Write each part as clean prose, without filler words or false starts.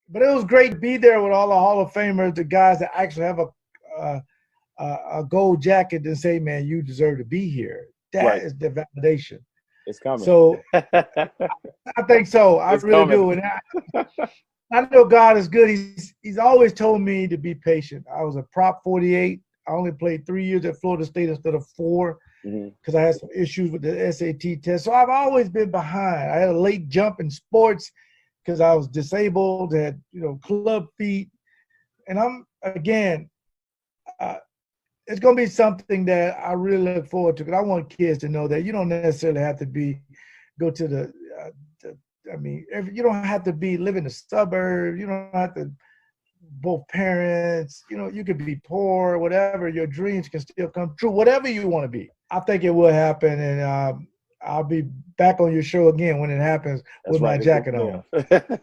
but it was great to be there with all the Hall of Famers, the guys that actually have a gold jacket and say, "Man, you deserve to be here." That is the validation. It's coming. So I think so. I really do. And I know God is good. He's always told me to be patient. I was a prop 48. I only played 3 years at Florida State instead of 4 because I had some issues with the SAT test. So I've always been behind. I had a late jump in sports because I was disabled, had club feet. And it's going to be something that I really look forward to because I want kids to know that you don't necessarily have to go to you don't have to live in the suburbs. You don't have to both parents. You could be poor, whatever. Your dreams can still come true, whatever you want to be. I think it will happen, and I'll be back on your show again when it happens with my jacket on.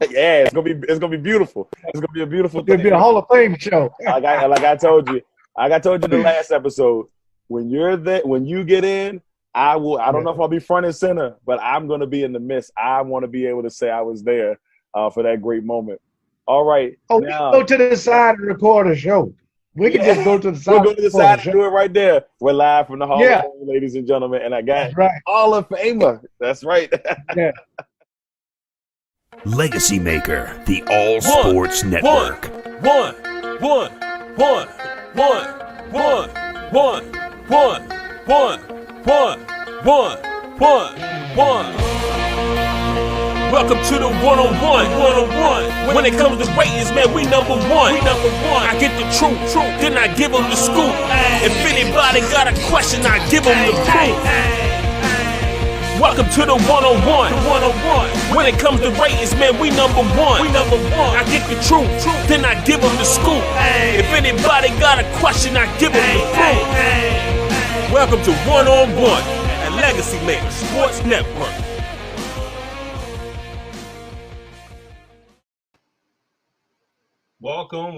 Yeah, it's gonna be beautiful. It's gonna be a beautiful thing. It'll be a Hall of Fame show. Like I told you the last episode. When you're there, when you get in, I don't know if I'll be front and center, but I'm gonna be in the midst. I want to be able to say I was there for that great moment. All right. Oh, now, go to the side and record a show. We can just go to the side. We'll go to the side and do it right there. We're live from the Hall of Fame, ladies and gentlemen. And I got Hall of Famer. That's right. Yeah. LegacyMaker, the All Sports Network. One. Welcome to the 101. When it comes to ratings, man, we number one. I get the truth, then I give them the scoop. If anybody got a question, I give them the proof. Welcome to the 101. When it comes to ratings, man, we number one. I get the truth, then I give them the scoop. If anybody got a question, I give them the proof. Welcome to 101 at LegacyMaker Sports Network. Welcome,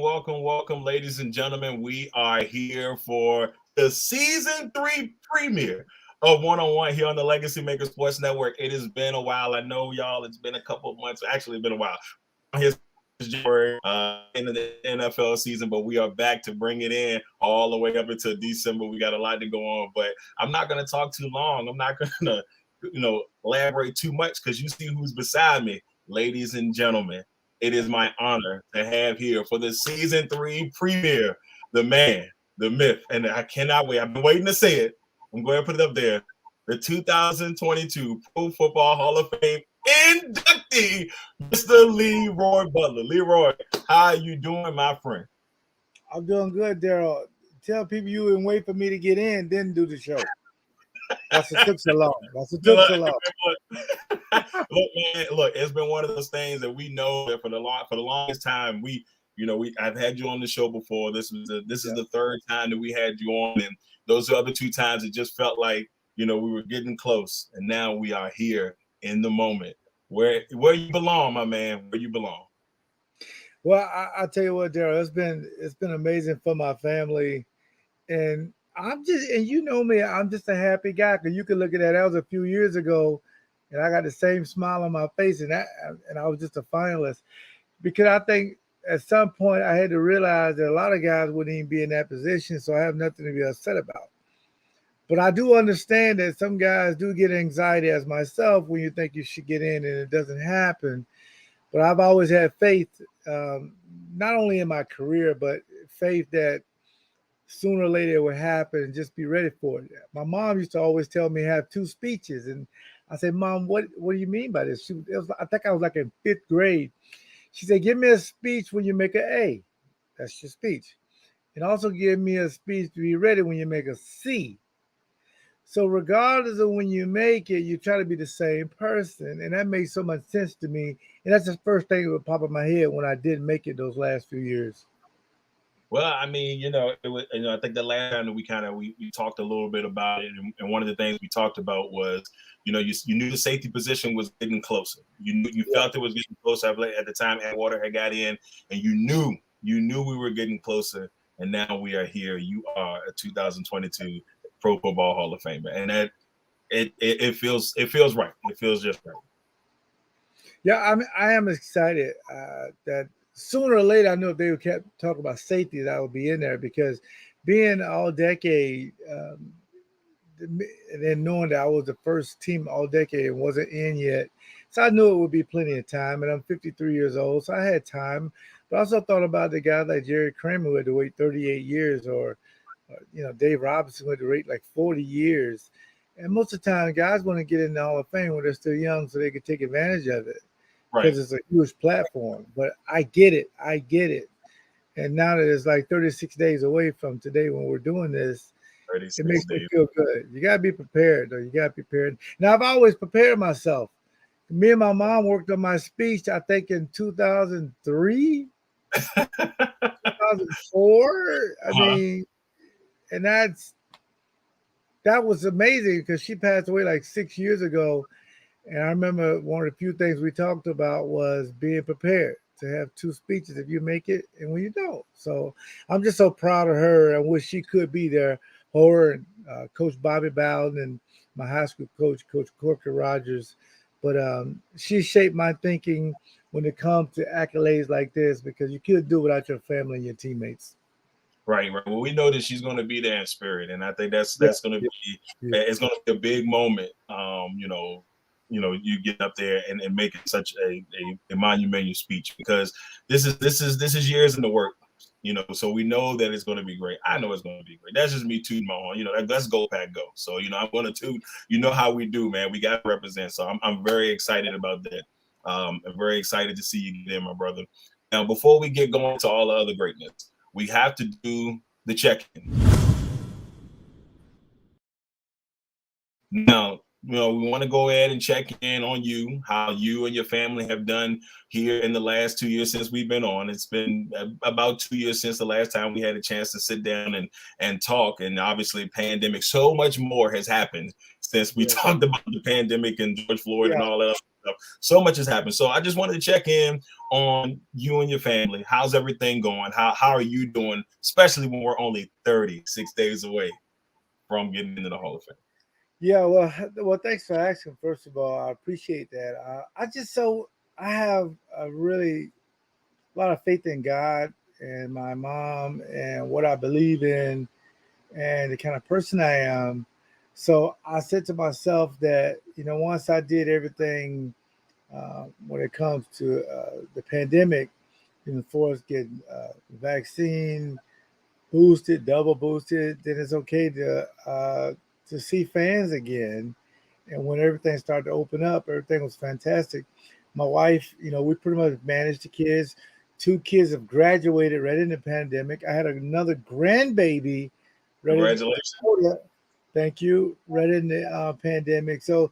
ladies and gentlemen. We are here for the Season 3 premiere of 101 here on the LegacyMaker Sports Network. It has been a while. I know, y'all, it's been a couple of months. Actually, it's been a while. Here's January in the NFL season, but we are back to bring it in all the way up until December. We got a lot to go on, but I'm not going to talk too long. I'm not going to, elaborate too much because you see who's beside me. Ladies and gentlemen, it is my honor to have here for the Season 3 premiere, the man, the myth, and I cannot wait. I've been waiting to say it. I'm going to put it up there. The 2022 Pro Football Hall of Fame inductee, Mr. LeRoy Butler. LeRoy, how are you doing, my friend? I'm doing good, Darrell. Tell people you didn't wait for me to get in, then do the show. That's what took so long. Look, man, it's been one of those things that we know that for the longest time I've had you on the show before. This is the third time that we had you on, and those other 2 times it just felt like we were getting close, and now we are here in the moment where you belong, my man. Where you belong. Well, I tell you what, Darrell, it's been amazing for my family, and I'm just, and you know me, I'm just a happy guy because you can look at that was a few years ago, and I got the same smile on my face, and I was just a finalist because I think at some point I had to realize that a lot of guys wouldn't even be in that position, so I have nothing to be upset about. But I do understand that some guys do get anxiety, as myself, when you think you should get in and it doesn't happen. But I've always had faith, not only in my career, but faith that sooner or later it would happen, and just be ready for it. My mom used to always tell me have 2 speeches. And I said, Mom, what do you mean by this? I think I was like in 5th grade. She said, give me a speech when you make an A. That's your speech. And also give me a speech to be ready when you make a C. So regardless of when you make it, you try to be the same person. And that makes so much sense to me. And that's the first thing that would pop in my head when I did make it those last few years. Well, I mean, it was, I think the last time that we talked a little bit about it, and one of the things we talked about was, you knew the safety position was getting closer. You felt it was getting closer at the time Atwater had got in, and you knew we were getting closer, and now we are here. You are a 2022 Pro Football Hall of Famer, and that it feels right. It feels just right. Yeah, I am excited that sooner or later, I knew if they kept talking about safety, that I would be in there because being all decade, and then knowing that I was the first team all decade and wasn't in yet. So I knew it would be plenty of time. And I'm 53 years old, so I had time. But I also thought about the guys like Jerry Kramer who had to wait 38 years, or Dave Robinson who had to wait like 40 years. And most of the time, guys want to get in the Hall of Fame when they're still young so they can take advantage of it Right. because it's a huge platform. But I get it. I get it. And now that it's like 36 days away from today when we're doing this, it 36 makes me days. feel good. You gotta be prepared, though. You gotta be prepared. Now I've always prepared myself. Me and my mom worked on my speech, I think in 2003, 2004. I Uh-huh. mean, and that was amazing because she passed away like 6 years ago. And I remember one of the few things we talked about was being prepared to have two speeches if you make it and when you don't. So I'm just so proud of her. I wish she could be there. Her and Coach Bobby Bowden and my high school coach, Coach Corker Rogers. But she shaped my thinking when it comes to accolades like this because you couldn't do it without your family and your teammates. Right, right. Well, we know that she's going to be there in spirit, and I think that's Yeah, going to yeah, be yeah. it's going to be a big moment. You get up there and make it such a monumental speech because this is years in the work. So we know that it's going to be great. I know it's going to be great. That's just me tooting my horn. Let's go pack go. So I'm going to toot. You know how we do, man. We got to represent. So I'm very excited about that. I'm very excited to see you get in, my brother. Now, before we get going to all the other greatness, we have to do the check-in. Now, we want to go ahead and check in on you, how you and your family have done here in the last 2 years since we've been on. It's been about 2 years since the last time we had a chance to sit down and talk. And obviously, pandemic, so much more has happened since we Yeah. talked about the pandemic and George Floyd Yeah. and all that other stuff. So much has happened. So I just wanted to check in on you and your family. How's everything going? How are you doing, especially when we're only 36 days away from getting into the Hall of Fame? Yeah, well, thanks for asking. First of all, I appreciate that. I have a really a lot of faith in God and my mom and what I believe in and the kind of person I am. So I said to myself that once I did everything when it comes to the pandemic, for us getting vaccine boosted, double boosted, then it's okay to see fans again. And when everything started to open up, everything was fantastic. My wife, we pretty much managed the kids. Two kids have graduated right in the pandemic. I had another grandbaby right in Congratulations. thank you, right in the pandemic. So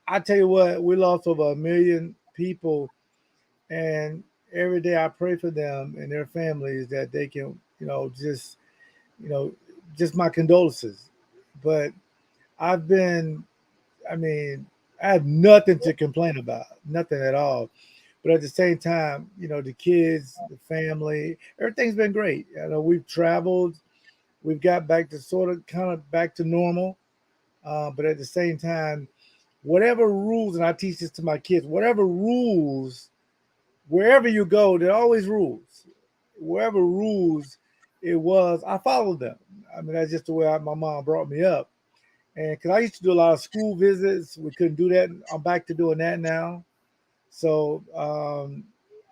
I tell you what, we lost over 1 million people, and every day I pray for them and their families that they can, you know, just my condolences. But I've been, I mean, I have nothing to complain about, nothing at all. But at the same time, the kids, the family, everything's been great. We've traveled, we've got back to sort of kind of back to normal. But at the same time, whatever rules, and I teach this to my kids, whatever rules, wherever you go, there are always rules. Wherever rules it was, I followed them. I mean, that's just the way my mom brought me up. And because I used to do a lot of school visits, we couldn't do that. I'm back to doing that now. So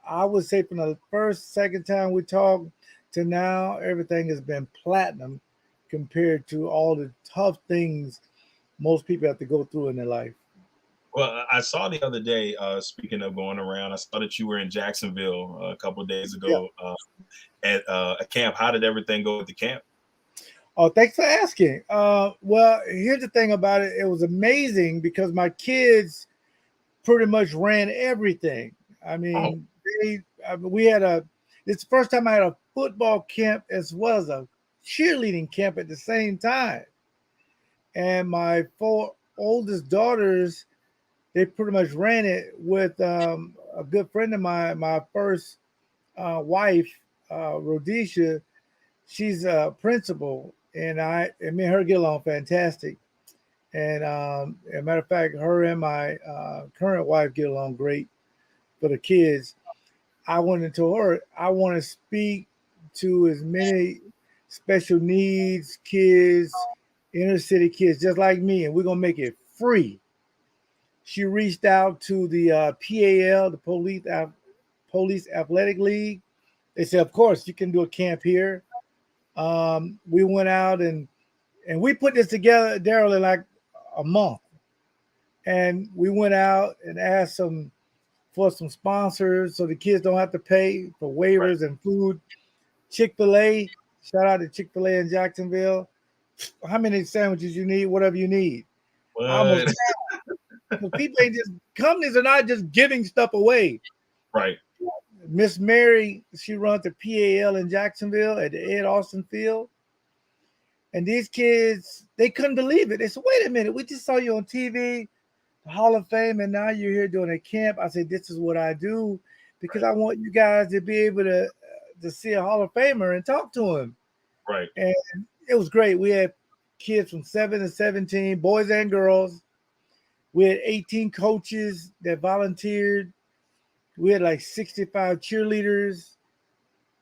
I would say from the first, second time we talked to now, everything has been platinum compared to all the tough things most people have to go through in their life. Well, I saw the other day, speaking of going around, I saw that you were in Jacksonville a couple of days Yeah. ago at a camp. How did everything go at the camp? Oh, thanks for asking. Well, here's the thing about it. It was amazing because my kids pretty much ran everything. I Oh, mean, we had it's the first time I had a football camp as well as a cheerleading camp at the same time. And my four oldest daughters, they pretty much ran it with a good friend of mine, my first wife, Rhodesia. She's a principal, and me and her get along fantastic. And as a matter of fact, her and my current wife get along great for the kids. I went into her. I want to speak to as many special needs kids, inner city kids, just like me, and we're gonna make it free. She reached out to the PAL, the Police Athletic League. They said, of course, you can do a camp here. We went out and we put this together, Darrell, in like a month. And we went out and asked for some sponsors so the kids don't have to pay for Right. waivers and food. Chick-fil-A, shout out to Chick-fil-A in Jacksonville. How many sandwiches you need, whatever you need. I almost What? the people ain't just companies are not just giving stuff away. Right. Miss Mary, she runs the PAL in Jacksonville at the Ed Austin Field. And these kids, they couldn't believe it. They said, wait a minute, we just saw you on TV, the Hall of Fame, and now you're here doing a camp. I said, this is what I do because I want you guys to be able to see a Hall of Famer and talk to him. Right. And it was great. We had kids from 7 to 17, boys and girls. We had 18 coaches that volunteered. We had like 65 cheerleaders.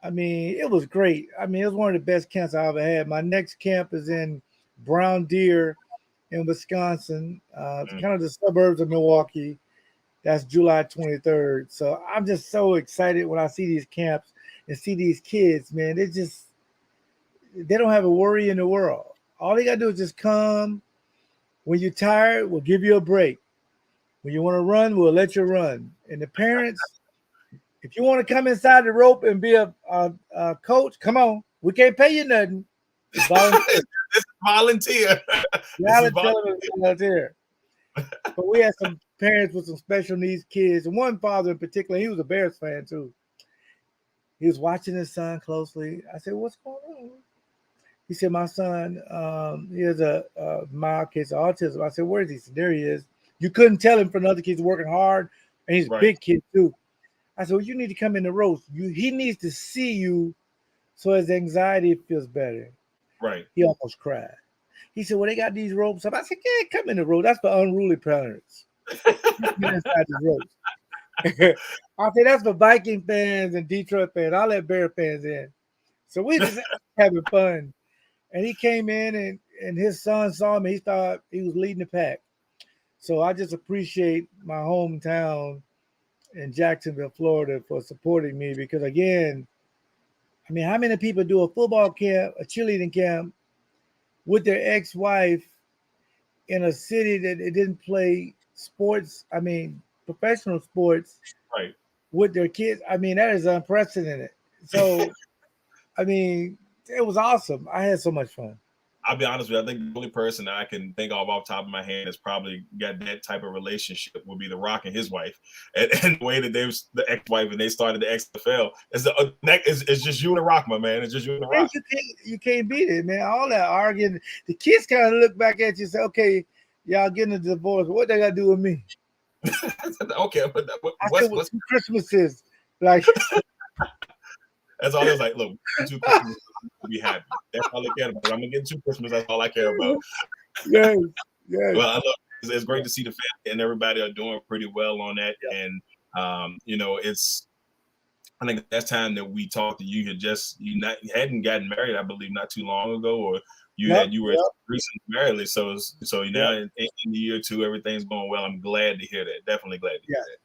I mean, it was great. I mean, it was one of the best camps I ever had. My next camp is in Brown Deer in Wisconsin, kind of the suburbs of Milwaukee. That's July 23rd. So I'm just so excited when I see these camps and see these kids, man. They don't have a worry in the world. All they got to do is just come. When you're tired, we'll give you a break. When you want to run, we'll let you run. And the parents, if you want to come inside the rope and be a coach, come on. We can't pay you nothing. Volunteer. This is volunteer. Volunteer. But we had some parents with some special needs kids, and one father in particular, he was a Bears fan too. He was watching his son closely. I said, "What's going on?" He said, "My son, he has a mild case of autism." I said, "Where is he?" He said, "There he is." You couldn't tell him from the other kids working hard, and he's a big kid too. I said, "Well, you need to come in the roast. He needs to see you so his anxiety feels better." Right. He almost cried. He said, "Well, they got these ropes up." I said, "Yeah, come in the roast. That's for unruly parents. Come inside the roast." I said, "That's for Viking fans and Detroit fans. I'll let Bear fans in." So we just having fun. And he came in and his son saw me. He thought he was leading the pack. So I just appreciate my hometown in Jacksonville, Florida for supporting me because, again, I mean, how many people do a football camp, a cheerleading camp with their ex-wife in a city that it didn't play sports, I mean, professional sports Right. with their kids? I mean, that is unprecedented. So, I mean, it was awesome. I had so much fun. I'll be honest with you. I think the only person that I can think of off the top of my head that's probably got that type of relationship would be The Rock and his wife. And the way that they was the ex-wife and they started the XFL, it's just you and The Rock, my man. It's just you and The Rock. You can't beat it, man. All that arguing. The kids kind of look back at you and say, okay, y'all getting a divorce. What they got to do with me? Okay, but what's two Christmases? Like, that's all. It was like, look, 2 Christmas to be happy. That's all they care about. I'm gonna get 2 Christmas. That's all I care about. Yes. Well, I love it's great to see the family and everybody are doing pretty well on that. Yeah. And I think that's time that we talked to you. You hadn't gotten married, I believe, not too long ago, or you were recently married. So now in the year 2, everything's going well. I'm glad to hear that. Definitely glad to hear that.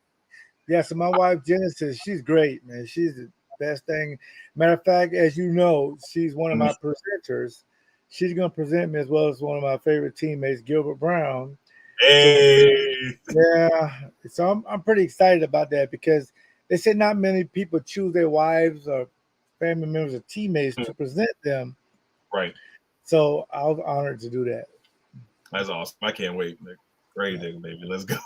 Yeah. So my wife Genesis, she's great, man. She's the best thing. Matter of fact, as you know, she's one of my presenters. She's going to present me as well as one of my favorite teammates, Gilbert Brown. Hey. So I'm pretty excited about that because they said not many people choose their wives or family members or teammates to present them. Right. So I was honored to do that. That's awesome. I can't wait. Great, baby. Let's go.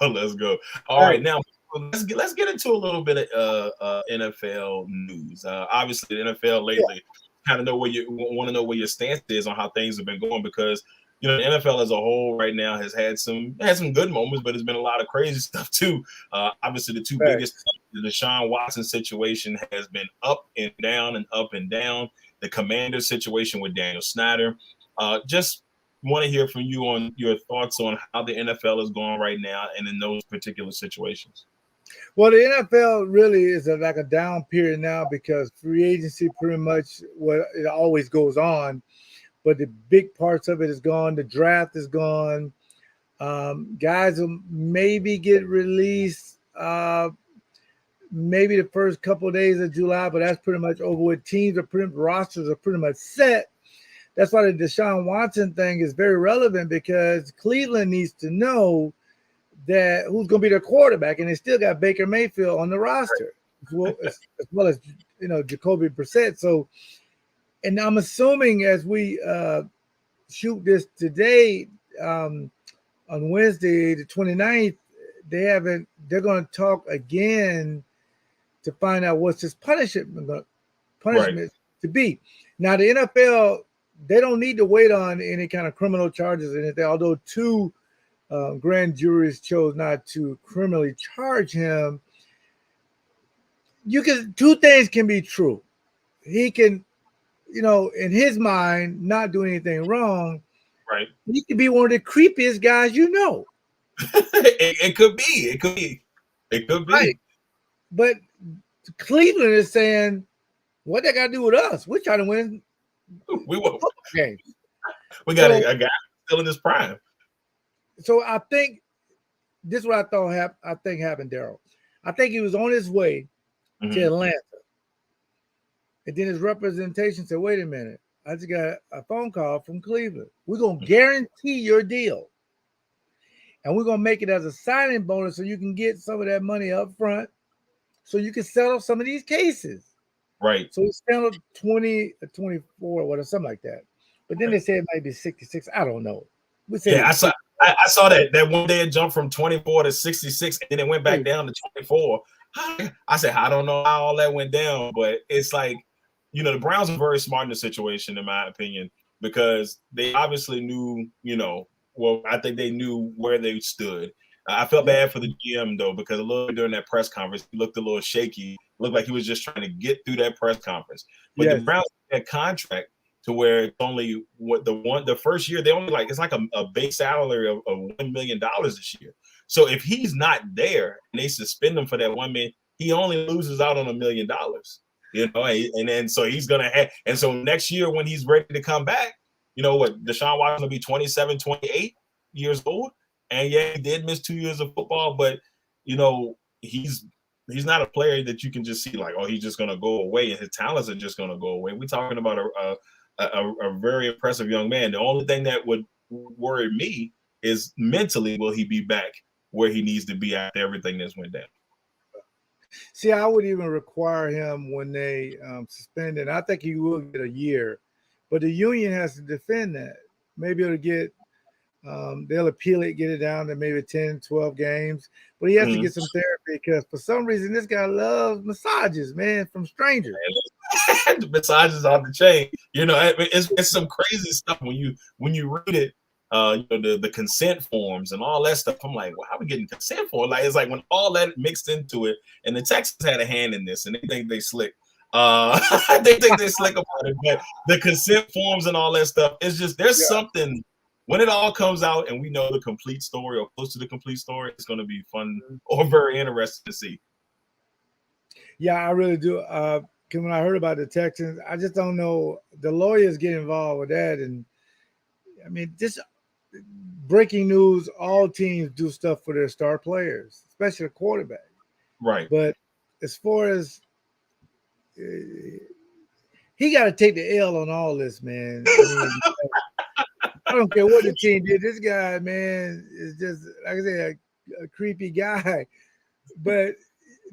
All right, now let's get into a little bit of NFL news. Obviously, the NFL lately kind of want to know where your stance is on how things have been going because the NFL as a whole right now has had some good moments, but it's been a lot of crazy stuff too. Obviously, the two biggest, the Deshaun Watson situation has been up and down and up and down. The Commander situation with Daniel Snyder. Just want to hear from you on your thoughts on how the NFL is going right now and in those particular situations. Well, the NFL really is like a down period now because free agency pretty much it always goes on, but the big parts of it is gone. The draft is gone. Guys will maybe get released maybe the first couple of days of July, but that's pretty much over with. Teams are rosters are pretty much set. That's why the Deshaun Watson thing is very relevant because Cleveland needs to know that who's going to be their quarterback, and they still got Baker Mayfield on the roster as well as Jacoby Brissett. So, and I'm assuming as we shoot this today on Wednesday the 29th, they're going to talk again to find out what's his punishment to be. Now the NFL, they don't need to wait on any kind of criminal charges or anything, although two grand juries chose not to criminally charge him. Two things can be true. He can, in his mind, not do anything wrong. Right. He could be one of the creepiest guys it could be. It could be. Right. But Cleveland is saying, what they got to do with us? We're trying to win. We won't. Games. We got a guy still in his prime. So I think this is what I think happened, Darrell. I think he was on his way to Atlanta. And then his representation said, wait a minute, I just got a phone call from Cleveland. We're going to guarantee your deal. And we're going to make it as a signing bonus so you can get some of that money up front so you can settle some of these cases. Right. So it's down to 20, 24, or whatever, something like that. But then they said it might be 66. I don't know. I saw that one day it jumped from 24 to 66 and then it went back down to 24. I said, I don't know how all that went down, but it's like, the Browns are very smart in the situation, in my opinion, because they obviously knew, I think they knew where they stood. I felt bad for the GM, though, because a little bit during that press conference, he looked a little shaky. Looked like he was just trying to get through that press conference. But the Browns had a contract to where it's only the first year, they only it's like a base salary of $1 million this year. So if he's not there and they suspend him for that $1 million, he only loses out on $1 million. And then so he's gonna have, and so next year when he's ready to come back, Deshaun Watson will be 27, 28 years old. And he did miss 2 years of football, but he's not a player that you can just see like, oh, he's just gonna go away and his talents are just gonna go away. We're talking about a very impressive young man. The only thing that would worry me is mentally, will he be back where he needs to be after everything that's went down? See, I would even require him when they suspend it. I think he will get a year, but the union has to defend that. Maybe it'll get they'll appeal it, get it down to maybe 10, 12 games. But he has to get some therapy because for some reason this guy loves massages, man, from strangers. The massages on the chain. It's some crazy stuff when you read it. The consent forms and all that stuff. I'm like, well, how are we getting consent forms? Like, it's like when all that mixed into it, and the Texans had a hand in this, and they think they slick. They think they slick about it, but the consent forms and all that stuff, it's just there's something. When it all comes out and we know the complete story or close to the complete story, it's going to be fun or very interesting to see. Yeah, I really do. When I heard about the Texans, I just don't know. The lawyers get involved with that. And, I mean, this breaking news, all teams do stuff for their star players, especially the quarterback. Right. But as far as he got to take the L on all this, man. I don't care what the team did. This guy, man, is just, like I said, a creepy guy. But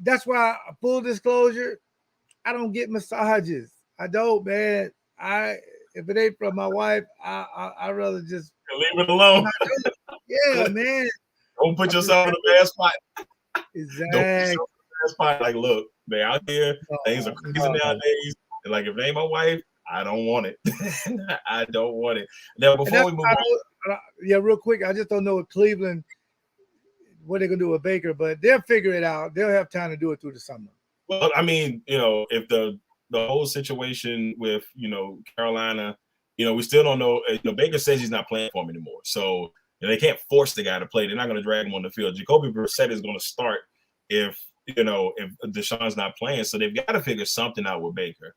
that's why, full disclosure, I don't get massages. I don't, man. If it ain't from my wife, I rather just leave it alone. Yeah, man. Don't put yourself in a bad spot. Exactly. Don't put yourself in a bad spot. Like, look, they out here. Things are crazy nowadays. And like, if it ain't my wife, I don't want it. I don't want it. Now, before we move on. Real quick, I just don't know with Cleveland what they're going to do with Baker, but they'll figure it out. They'll have time to do it through the summer. Well, I mean, if the whole situation with, Carolina, we still don't know. Baker says he's not playing for him anymore. So they can't force the guy to play. They're not going to drag him on the field. Jacoby Brissett is going to start if Deshaun's not playing. So they've got to figure something out with Baker.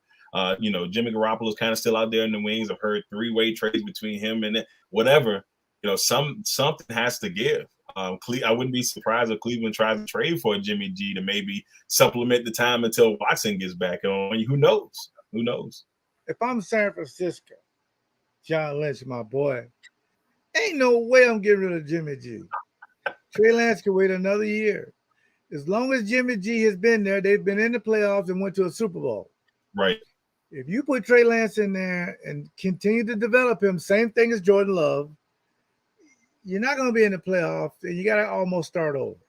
Jimmy Garoppolo's kind of still out there in the wings. I've heard 3-way trades between him and whatever. Something has to give. I wouldn't be surprised if Cleveland tries to trade for Jimmy G to maybe supplement the time until Watson gets back on. Who knows? Who knows? If I'm San Francisco, John Lynch, my boy, ain't no way I'm getting rid of Jimmy G. Trey Lance can wait another year. As long as Jimmy G has been there, they've been in the playoffs and went to a Super Bowl. Right. If you put Trey Lance in there and continue to develop him, same thing as Jordan Love, you're not going to be in the playoffs, and you got to almost start over.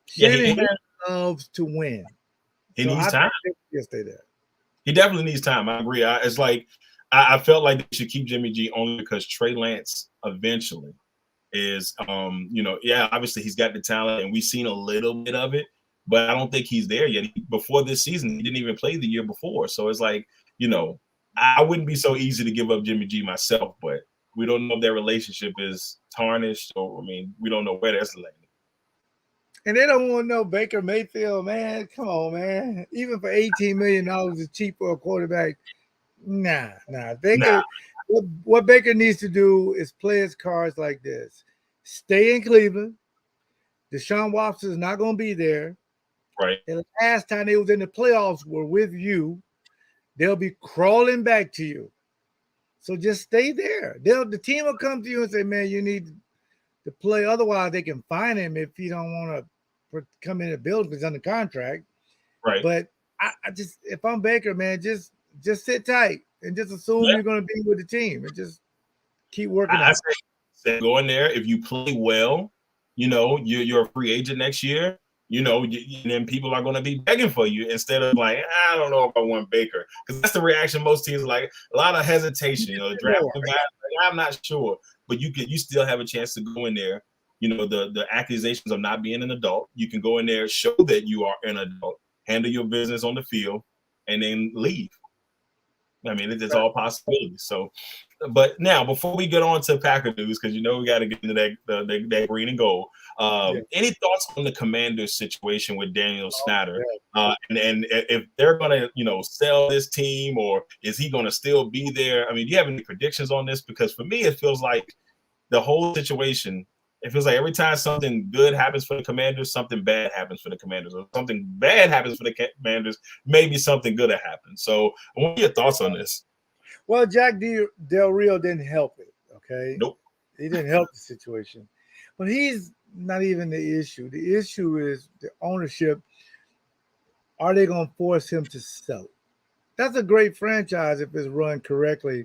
Shanahan loves to win. He needs time. He'll stay there. He definitely needs time. I agree. I felt like they should keep Jimmy G only because Trey Lance eventually is, obviously he's got the talent, and we've seen a little bit of it, but I don't think he's there yet. Before this season, he didn't even play the year before. So it's like, I wouldn't be so easy to give up Jimmy G myself, but we don't know if their relationship is tarnished, or we don't know where that's landing. And they don't want no Baker Mayfield, man. Come on, man. Even for $18 million is cheap for a quarterback. Nah. Baker, what Baker needs to do is play his cards like this. Stay in Cleveland. Deshaun Watson is not going to be there. Right. And the last time they was in the playoffs were with you. They'll be crawling back to you. So just stay there. The team will come to you and say, man, you need to play. Otherwise, they can fine him if you don't want to come in and build because he's under contract. Right. But I just, if I'm Baker, man, just sit tight and just assume you're going to be with the team and just keep working out. I say go in there. If you play well, you're a free agent next year. Then people are going to be begging for you instead of like, I don't know if I want Baker, because that's the reaction most teams like. A lot of hesitation. Draft the guy. Like, I'm not sure, but you still have a chance to go in there. The accusations of not being an adult. You can go in there, show that you are an adult, handle your business on the field, and then leave. I mean, it's all possibilities. So, but now before we get on to Packer news, because we got to get into that green and gold. Any thoughts on the Commanders situation with Daniel Snyder? And if they're going to, sell this team, or is he going to still be there? I mean, do you have any predictions on this? Because for me, it feels like the whole situation. It feels like every time something good happens for the Commanders, something bad happens for the Commanders. Or something bad happens for the Commanders, maybe something good will happen. So what are your thoughts on this? Well, Jack Del Rio didn't help it, okay? Nope. He didn't help the situation. But he's not even the issue. The issue is the ownership. Are they going to force him to sell it? That's a great franchise if it's run correctly.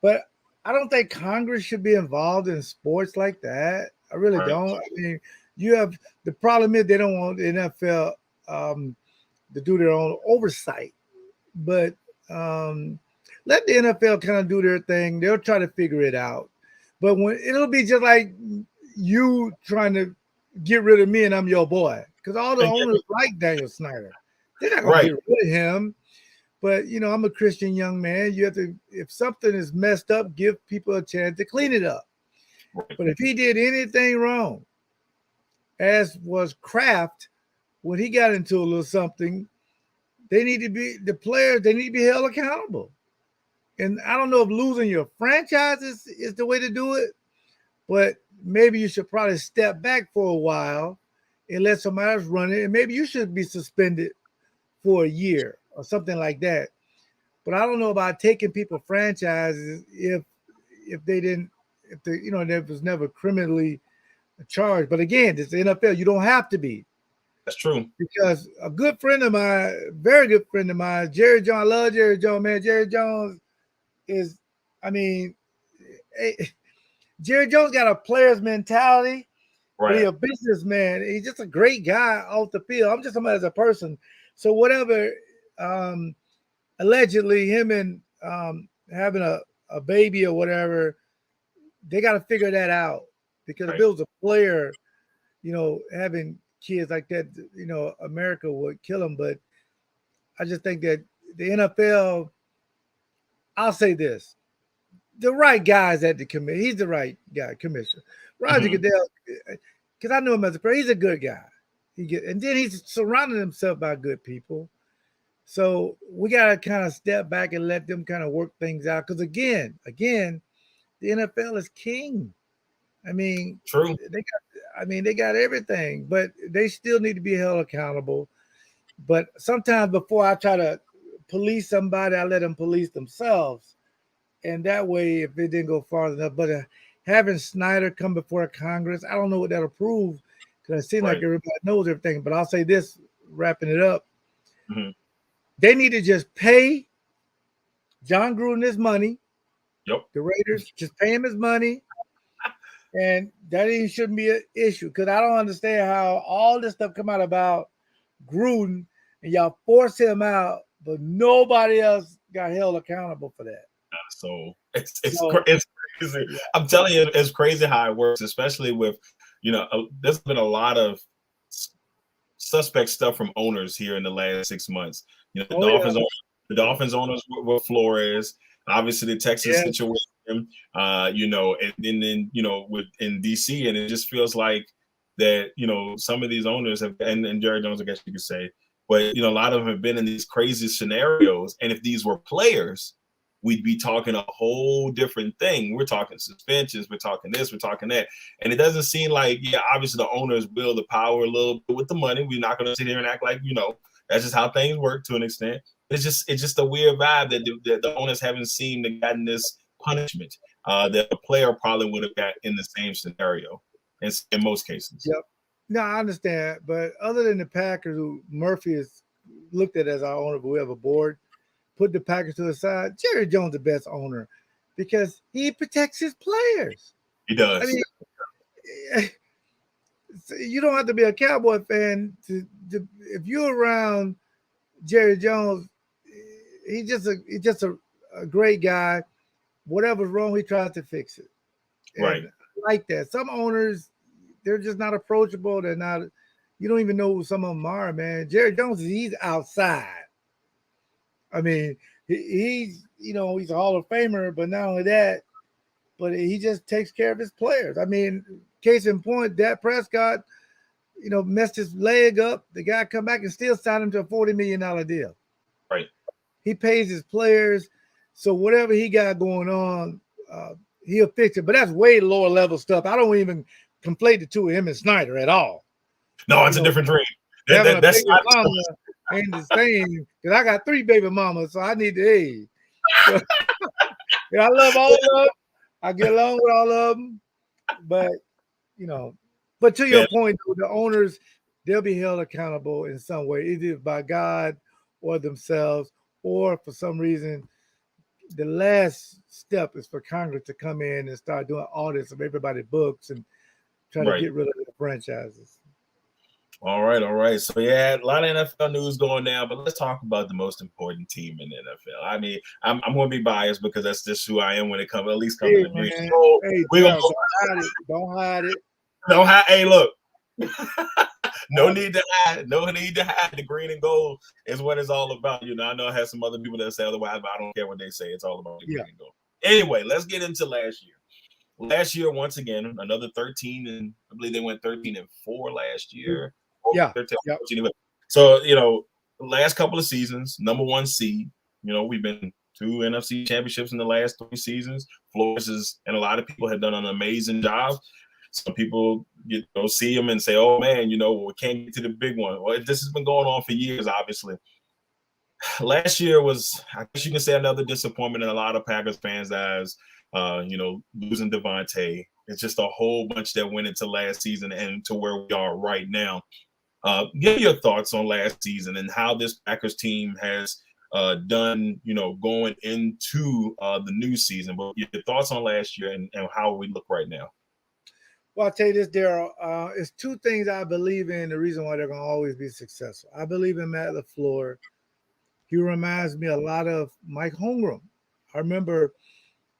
But I don't think Congress should be involved in sports like that. I really don't. I mean, the problem is they don't want the NFL to do their own oversight. But let the NFL kind of do their thing. They'll try to figure it out. But it'll be just like you trying to get rid of me and I'm your boy. Because all the owners like Daniel Snyder. They're not going to get rid of him. But, I'm a Christian young man. You have to, if something is messed up, give people a chance to clean it up. But if he did anything wrong, as was Kraft, when he got into a little something, the players need to be held accountable. And I don't know if losing your franchise is the way to do it, but maybe you should probably step back for a while and let somebody else run it. And maybe you should be suspended for a year or something like that. But I don't know about taking people franchises if there was never criminally charged. But again, it's the NFL. You don't have to be. That's true. Because a good friend of mine, very good friend of mine, Jerry Jones, I love Jerry Jones, man. Jerry Jones Jerry Jones got a player's mentality. Right. He's a businessman. He's just a great guy off the field. I'm just somebody as a person. So whatever, allegedly him and having a baby or whatever, they got to figure that out. Because if it was a player, having kids like that, America would kill them. But I just think that the NFL, I'll say this, the right guy's at the committee. He's the right guy, commissioner. Roger Goodell, because I knew him as a player, he's a good guy. And then he's surrounding himself by good people. So we gotta kind of step back and let them kind of work things out. Because again, the NFL is king. I mean, True. they got everything, but they still need to be held accountable. But sometimes before I try to police somebody, I let them police themselves, and that way, if it didn't go far enough, but having Snyder come before Congress, I don't know what that'll prove because it seems like everybody knows everything. But I'll say this, wrapping it up, they need to just pay John Gruden his money. Yep. The Raiders just pay him his money. And that even shouldn't be an issue because I don't understand how all this stuff come out about Gruden and y'all force him out, but nobody else got held accountable for that. So it's crazy. Yeah. I'm telling you, it's crazy how it works, especially with, there's been a lot of suspect stuff from owners here in the last 6 months. The Dolphins owners were Flores, obviously the Texas situation. And then within DC, and it just feels like that, some of these owners have, and Jerry Jones, I guess you could say, but a lot of them have been in these crazy scenarios. And if these were players, we'd be talking a whole different thing. We're talking suspensions, we're talking this, we're talking that. And it doesn't seem like, obviously the owners wield the power a little bit with the money. We're not going to sit here and act like, that's just how things work to an extent. It's just a weird vibe that the owners haven't seemed to gotten this punishment that a player probably would have got in the same scenario in most cases. Yep. No, I understand. But other than the Packers, who Murphy is looked at as our owner, but we have a board, put the Packers to the side. Jerry Jones, the best owner, because he protects his players. He does. I mean, you don't have to be a Cowboy fan to if you're around Jerry Jones. He's just a great guy. Whatever's wrong, he tries to fix it. And right. I like that. Some owners, they're just not approachable. They're not. You don't even know who some of them are, man. Jerry Jones, he's outside. I mean, he's he's a Hall of Famer, but not only that, but he just takes care of his players. I mean, case in point, Dak Prescott, messed his leg up. The guy come back and still signed him to a $40 million deal. Right. He pays his players, so whatever he got going on, he'll fix it. But that's way lower level stuff. I don't even conflate the two of him and Snyder at all. No, it's a different dream. That's not ain't the same because I got 3 baby mamas, so I need to age. So, I love all of them. I get along with all of them, but but to your point, the owners, they'll be held accountable in some way, either by God or themselves, or for some reason, the last step is for Congress to come in and start doing audits of everybody's books and try to get rid of the franchises. All right. So a lot of NFL news going down, but let's talk about the most important team in the NFL. I mean, I'm going to be biased because that's just who I am when it comes, at least coming to green. Don't hide it. Don't hide. Hey, look. No need to hide. No need to hide. The green and gold is what it's all about. I know I have some other people that say otherwise, but I don't care what they say. It's all about the green and gold. Anyway, let's get into last year. Last year, once again, another 13, and I believe they went 13-4 last year. 13, so, the last couple of seasons, number 1 seed, we've been 2 NFC championships in the last 3 seasons. Flores and a lot of people have done an amazing job. Some people see him and say, oh, man, we can't get to the big one. Well, this has been going on for years, obviously. Last year was, I guess you can say, another disappointment in a lot of Packers fans' eyes, losing Devontae. It's just a whole bunch that went into last season and to where we are right now. Give your thoughts on last season and how this Packers team has done, going into the new season. But your thoughts on last year and how we look right now. Well, I'll tell you this, Darrell. It's 2 things I believe in, the reason why they're going to always be successful. I believe in Matt LaFleur. He reminds me a lot of Mike Holmgren. I remember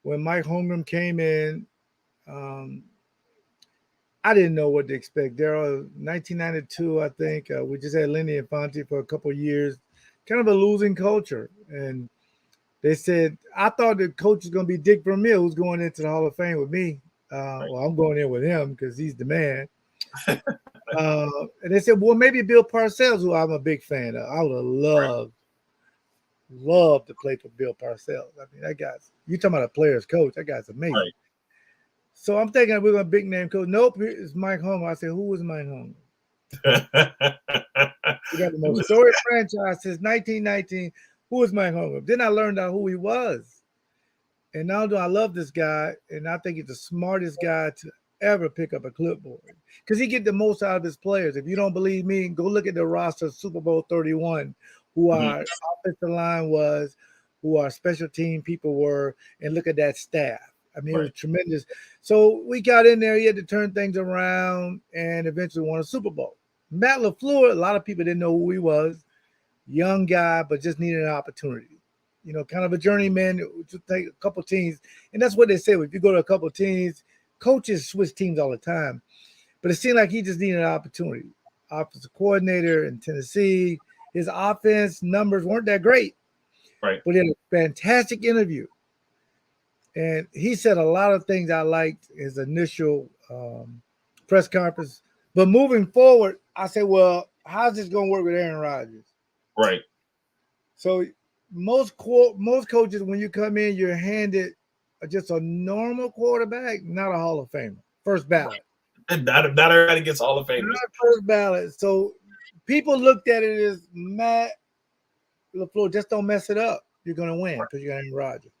when Mike Holmgren came in, I didn't know what to expect. Darrell, 1992, I think, we just had Lenny Infante for a couple of years, kind of a losing culture. And they said, I thought the coach was going to be Dick Vermeil, who's going into the Hall of Fame with me. Well, I'm going in with him because he's the man. And they said, well, maybe Bill Parcells, who I'm a big fan of. I would have loved to play for Bill Parcells. I mean, that guy's, you talking about a player's coach. That guy's amazing. Right. So I'm thinking we're going to big name coach. Nope, it's Mike Homer. I said, who was Mike Homer? We got the most storied franchise since 1919. Who was Mike Homer? Then I learned out who he was. And now I love this guy, and I think he's the smartest guy to ever pick up a clipboard because he get the most out of his players. If you don't believe me, go look at the roster of Super Bowl 31, who our offensive line was, who our special team people were, and look at that staff. I mean, it was tremendous. So we got in there. He had to turn things around and eventually won a Super Bowl. Matt LaFleur, a lot of people didn't know who he was. Young guy, but just needed an opportunity. You know, kind of a journeyman to take a couple teams. And that's what they say. If you go to a couple teams, coaches switch teams all the time. But it seemed like he just needed an opportunity. Offensive coordinator in Tennessee. His offense numbers weren't that great. Right. But he had a fantastic interview. And he said a lot of things I liked his initial press conference. But moving forward, I said, well, how's this going to work with Aaron Rodgers? Right. So most coaches, when you come in, you're handed just a normal quarterback, not a Hall of Famer. First ballot. And not everybody gets Hall of Famers. Not first ballot. So people looked at it as Matt LaFleur, just don't mess it up. You're going to win because you got Aaron Rodgers.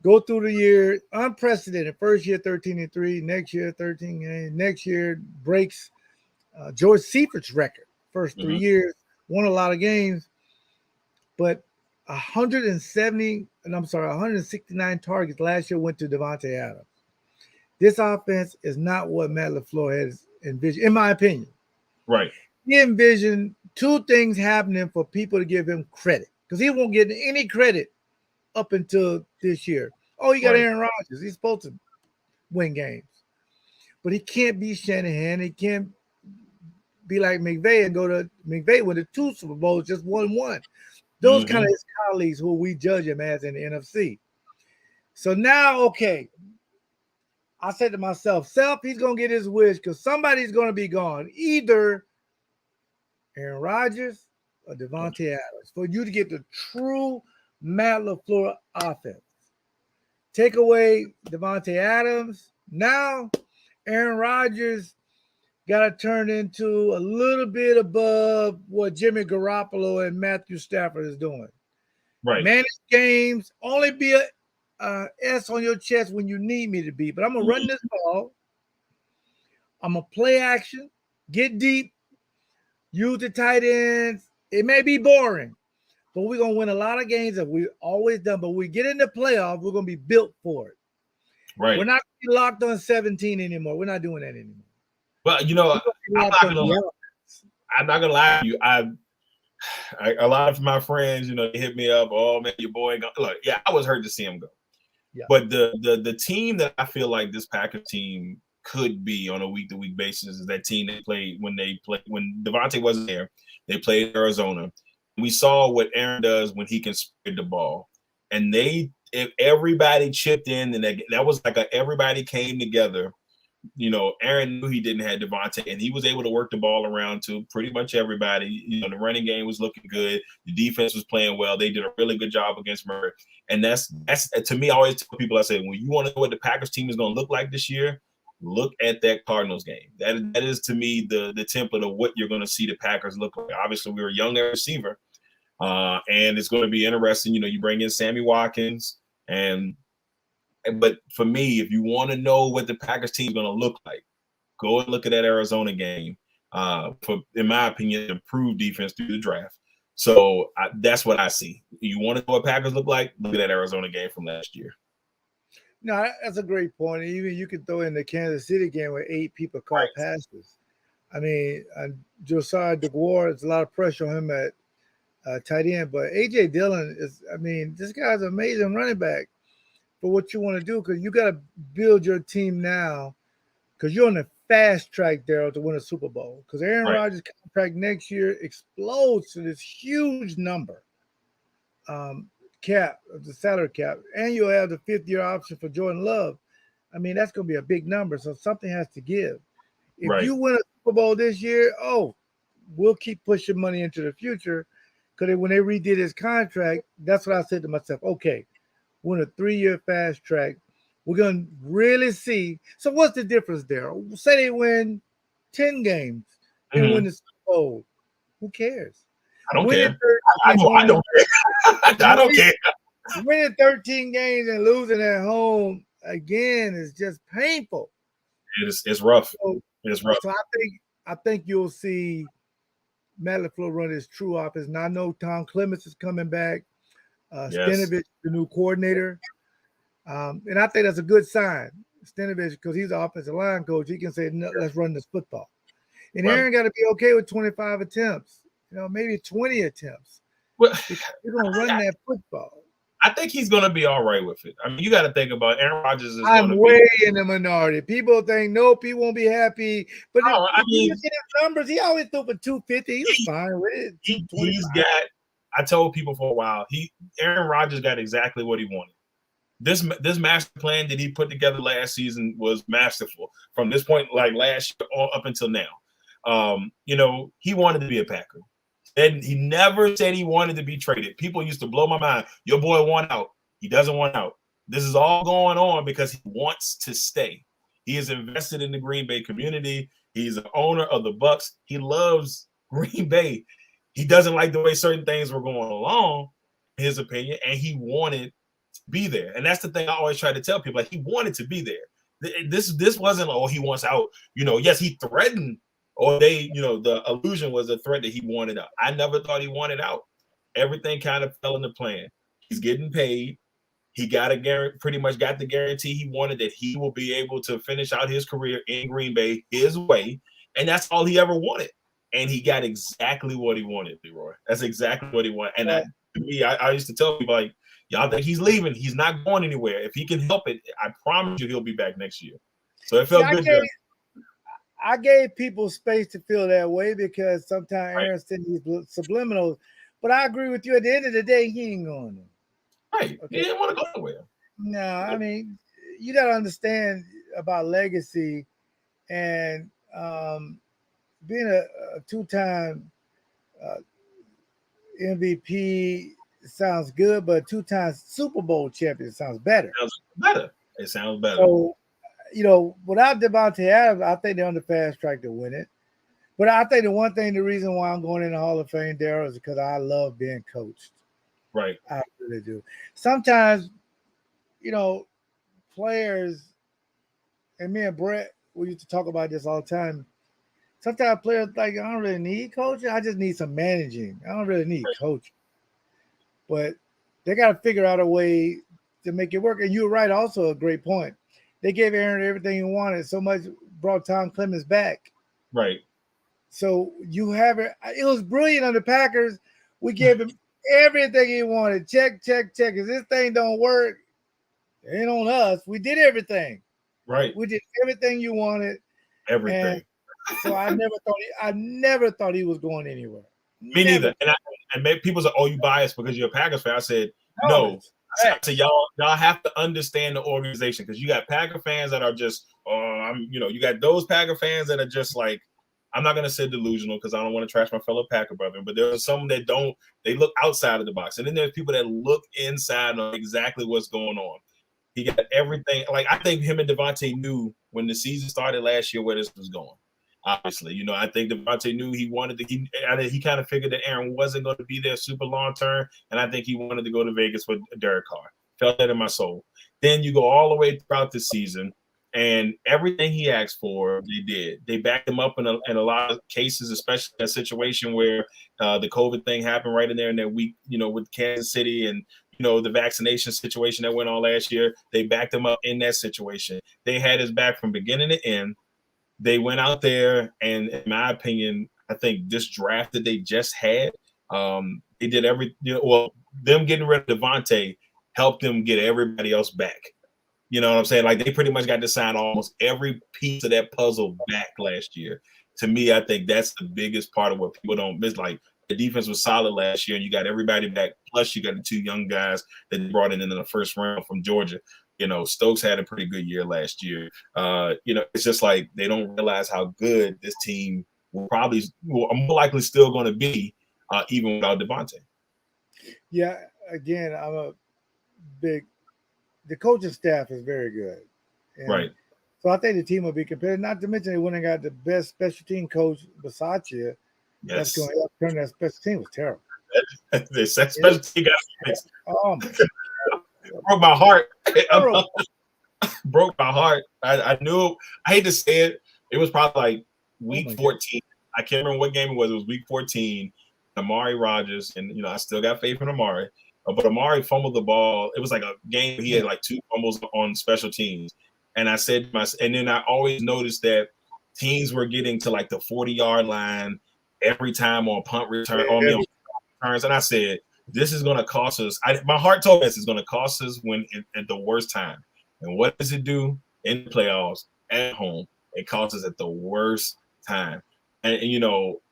Go through the year, unprecedented. First year, 13-3. Next year, 13 games. Next year, breaks George Seifert's record. First 3 years, won a lot of games. But 169 targets last year went to Davante Adams. This offense is not what Matt LaFleur has envisioned, in my opinion. Right. He envisioned two things happening for people to give him credit because he won't get any credit up until this year. Oh, you got Aaron Rodgers. He's supposed to win games. But he can't be Shanahan. He can't be like McVay and go to McVay with the 2 Super Bowls, just won one. Those kind of his colleagues who we judge him as in the NFC. So now, okay, I said to myself, he's going to get his wish because somebody's going to be gone. Either Aaron Rodgers or Davante Adams for you to get the true Matt LaFleur offense. Take away Davante Adams. Now, Aaron Rodgers got to turn into a little bit above what Jimmy Garoppolo and Matthew Stafford is doing. Right. Manage games. Only be a S on your chest when you need me to be. But I'm going to run this ball. I'm going to play action. Get deep. Use the tight ends. It may be boring, but we're going to win a lot of games that we've always done. But when we get in the playoffs, we're going to be built for it. Right. We're not going to be locked on 17 anymore. We're not doing that anymore. Well, you know, I'm not gonna lie to you. A lot of my friends, you know, they hit me up. Oh man, your boy. Look, yeah, I was hurt to see him go. Yeah. But the team that I feel like this Packers team could be on a week-to-week basis is that team they played when Davante wasn't there. They played Arizona. We saw what Aaron does when he can spread the ball, and if everybody chipped in, and that was like everybody came together. You know, Aaron knew he didn't have Davante, and he was able to work the ball around to pretty much everybody. You know, the running game was looking good. The defense was playing well. They did a really good job against Murray. And that's to me, I always tell people, I say, when you want to know what the Packers team is going to look like this year, look at that Cardinals game. That is to me the template of what you're going to see the Packers look like. Obviously, we were a young receiver, and it's going to be interesting. You know, you bring in Sammy Watkins but for me, if you want to know what the Packers team is going to look like, go and look at that Arizona game. In my opinion, improved defense through the draft. So that's what I see. You want to know what Packers look like? Look at that Arizona game from last year. No, that's a great point. Even you could throw in the Kansas City game where 8 people caught passes. I mean, Josiah DeGuara, there's a lot of pressure on him at tight end, but A.J. Dillon this guy's an amazing running back. For what you want to do, because you got to build your team now, because you're on the fast track, Darrell, to win a Super Bowl. Because Aaron Rodgers' contract next year explodes to this huge number, the salary cap, and you'll have the 5th-year option for Jordan Love. I mean, that's going to be a big number, so something has to give. If Right. you win a Super Bowl this year, we'll keep pushing money into the future. Because when they redid his contract, that's what I said to myself. Okay, we're in a 3-year fast track. We're going to really see. So what's the difference there? Say they win 10 games and win the Super Bowl. Who cares? I don't Winning care. 13 I know. I don't care. I don't care. Winning 13 games and losing at home again is just painful. It's rough. So, It's rough. so I think you'll see Matt LaFleur run his true offense. And I know Tom Clements is coming back. Yes. Stenovich, the new coordinator. And I think that's a good sign. Stenovich, because he's the offensive line coach, he can say, no, let's run this football. And Right. Aaron got to be okay with 25 attempts, maybe 20 attempts. Well, You're going to run that football. I think he's going to be all right with it. I mean, you got to think about Aaron Rodgers is I'm going to way be in the minority. People think, nope, he won't be happy. But if you look at his numbers, he always threw for 250. He was fine with it. He's got, I told people for a while, Aaron Rodgers got exactly what he wanted. This master plan that he put together last season was masterful from this point, like last year all up until now. He wanted to be a Packer. And he never said he wanted to be traded. People used to blow my mind. Your boy want out. He doesn't want out. This is all going on because he wants to stay. He is invested in the Green Bay community. He's an owner of the Bucks. He loves Green Bay. He doesn't like the way certain things were going along, in his opinion, and he wanted to be there. And that's the thing I always try to tell people. Like, he wanted to be there. This wasn't, he wants out. Yes, he threatened, or the illusion was a threat that he wanted out. I never thought he wanted out. Everything kind of fell into plan. He's getting paid. He got pretty much got the guarantee he wanted that he will be able to finish out his career in Green Bay his way. And that's all he ever wanted. And he got exactly what he wanted, LeRoy. That's exactly what he wanted. And to me, I used to tell people, like, y'all think he's leaving. He's not going anywhere. If he can help it, I promise you he'll be back next year. So it felt good. I gave people space to feel that way because sometimes Aaron sent these subliminals. But I agree with you. At the end of the day, he ain't going there. Right. Okay. He didn't want to go nowhere. No, I mean, you got to understand about legacy and being a two-time MVP sounds good, but two-time Super Bowl champion sounds better. It sounds better. So, without Devontae Adams, I think they're on the fast track to win it. But I think the reason why I'm going in the Hall of Fame, Darrell, is because I love being coached. Right. I really do. Sometimes, players, and me and Brett, we used to talk about this all the time. Sometimes players like, I don't really need coaching. I just need some managing. I don't really need coaching. But they got to figure out a way to make it work. And you're right, also a great point. They gave Aaron everything he wanted. So much brought Tom Clements back. Right. So you have it. It was brilliant on the Packers. We gave him everything he wanted. Check. If this thing don't work, it ain't on us. We did everything. Right. We did everything you wanted. Everything. And so I never thought he was going anywhere. Me neither. And maybe people say, "Oh, you biased because you're a Packers fan." I said, no. I said, y'all have to understand the organization, because you got Packer fans that are just, you got those Packer fans that are just like, I'm not gonna say delusional because I don't want to trash my fellow Packer brother, but there are some that don't. They look outside of the box, and then there's people that look inside on exactly what's going on. He got everything. Like, I think him and Devontae knew when the season started last year where this was going. Obviously, I think Devontae knew he wanted to. He kind of figured that Aaron wasn't going to be there super long term, and I think he wanted to go to Vegas with Derek Carr. Felt that in my soul. Then you go all the way throughout the season, and everything he asked for, they did. They backed him up in a lot of cases, especially in a situation where the COVID thing happened right in there in that week, with Kansas City and the vaccination situation that went on last year. They backed him up in that situation. They had his back from beginning to end. They went out there, and in my opinion, I think this draft that they just had, they did them getting rid of Devontae helped them get everybody else back. You know what I'm saying? Like, they pretty much got to sign almost every piece of that puzzle back last year. To me, I think that's the biggest part of what people don't miss. Like, the defense was solid last year, and you got everybody back. Plus, you got the two young guys that they brought in the first round from Georgia. Stokes had a pretty good year last year. It's just like they don't realize how good this team will more likely still going to be, even without Devontae. Yeah, again, the coaching staff is very good. And right. So I think the team will be competitive. Not to mention they went and got the best special team coach, Basaccia. Yes. That's going to turn that special team was terrible. The special team got fixed. Oh my broke my heart. Broke my heart. I knew. I hate to say it. It was probably like week 14. I can't remember what game it was. It was week 14. Amari Rodgers, and I still got faith in Amari. But Amari fumbled the ball. It was like a game he had like 2 fumbles on special teams. And I said, and then I always noticed that teams were getting to like the 40-yard line every time on punt return, on returns. And I said, this is going to cost us. My heart told me this is going to cost us at the worst time. And what does it do in the playoffs at home? It costs us at the worst time. And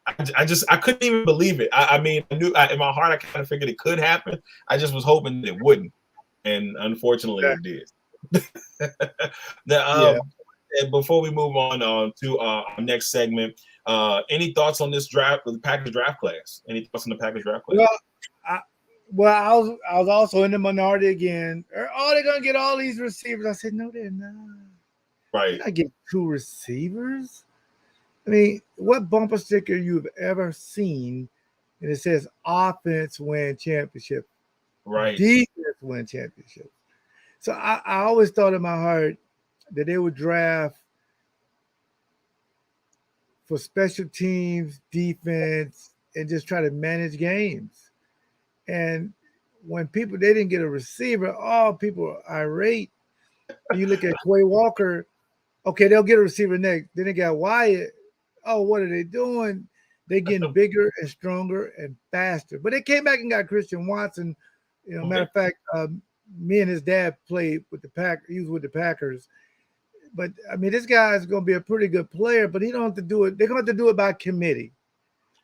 I couldn't even believe it. I mean, I knew in my heart, I kind of figured it could happen. I just was hoping it wouldn't. And unfortunately, it did. Now, before we move on to our next segment, any thoughts on this draft, the Packers draft class? Any thoughts on the Packers draft class? Well, I was also in the minority again. Oh, they're gonna get all these receivers. I said, no, they're not. Right. I get 2 receivers. I mean, what bumper sticker you've ever seen, and it says offense win championship, right? Defense win championship. So I always thought in my heart that they would draft for special teams, defense, and just try to manage games. And when they didn't get a receiver, people are irate. You look at Quay Walker, okay, they'll get a receiver next. Then they got Wyatt. Oh, what are they doing? They're getting bigger and stronger and faster. But they came back and got Christian Watson. Matter of fact, me and his dad played with the Packers. He was with the Packers. But, I mean, this guy is going to be a pretty good player, but he don't have to do it. They're going to have to do it by committee.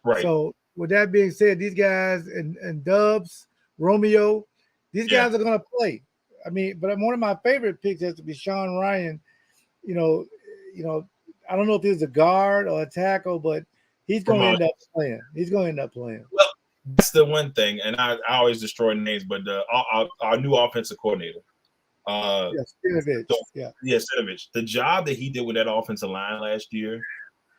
Right. So, with that being said, these guys and Dubs, Romeo, these guys are going to play. I mean, but one of my favorite picks has to be Sean Ryan. I don't know if he was a guard or a tackle, but he's going to end up playing. He's going to end up playing. Well, that's the one thing, and I always destroy names, but our new offensive coordinator. Stinovich. Stinovich. The job that he did with that offensive line last year.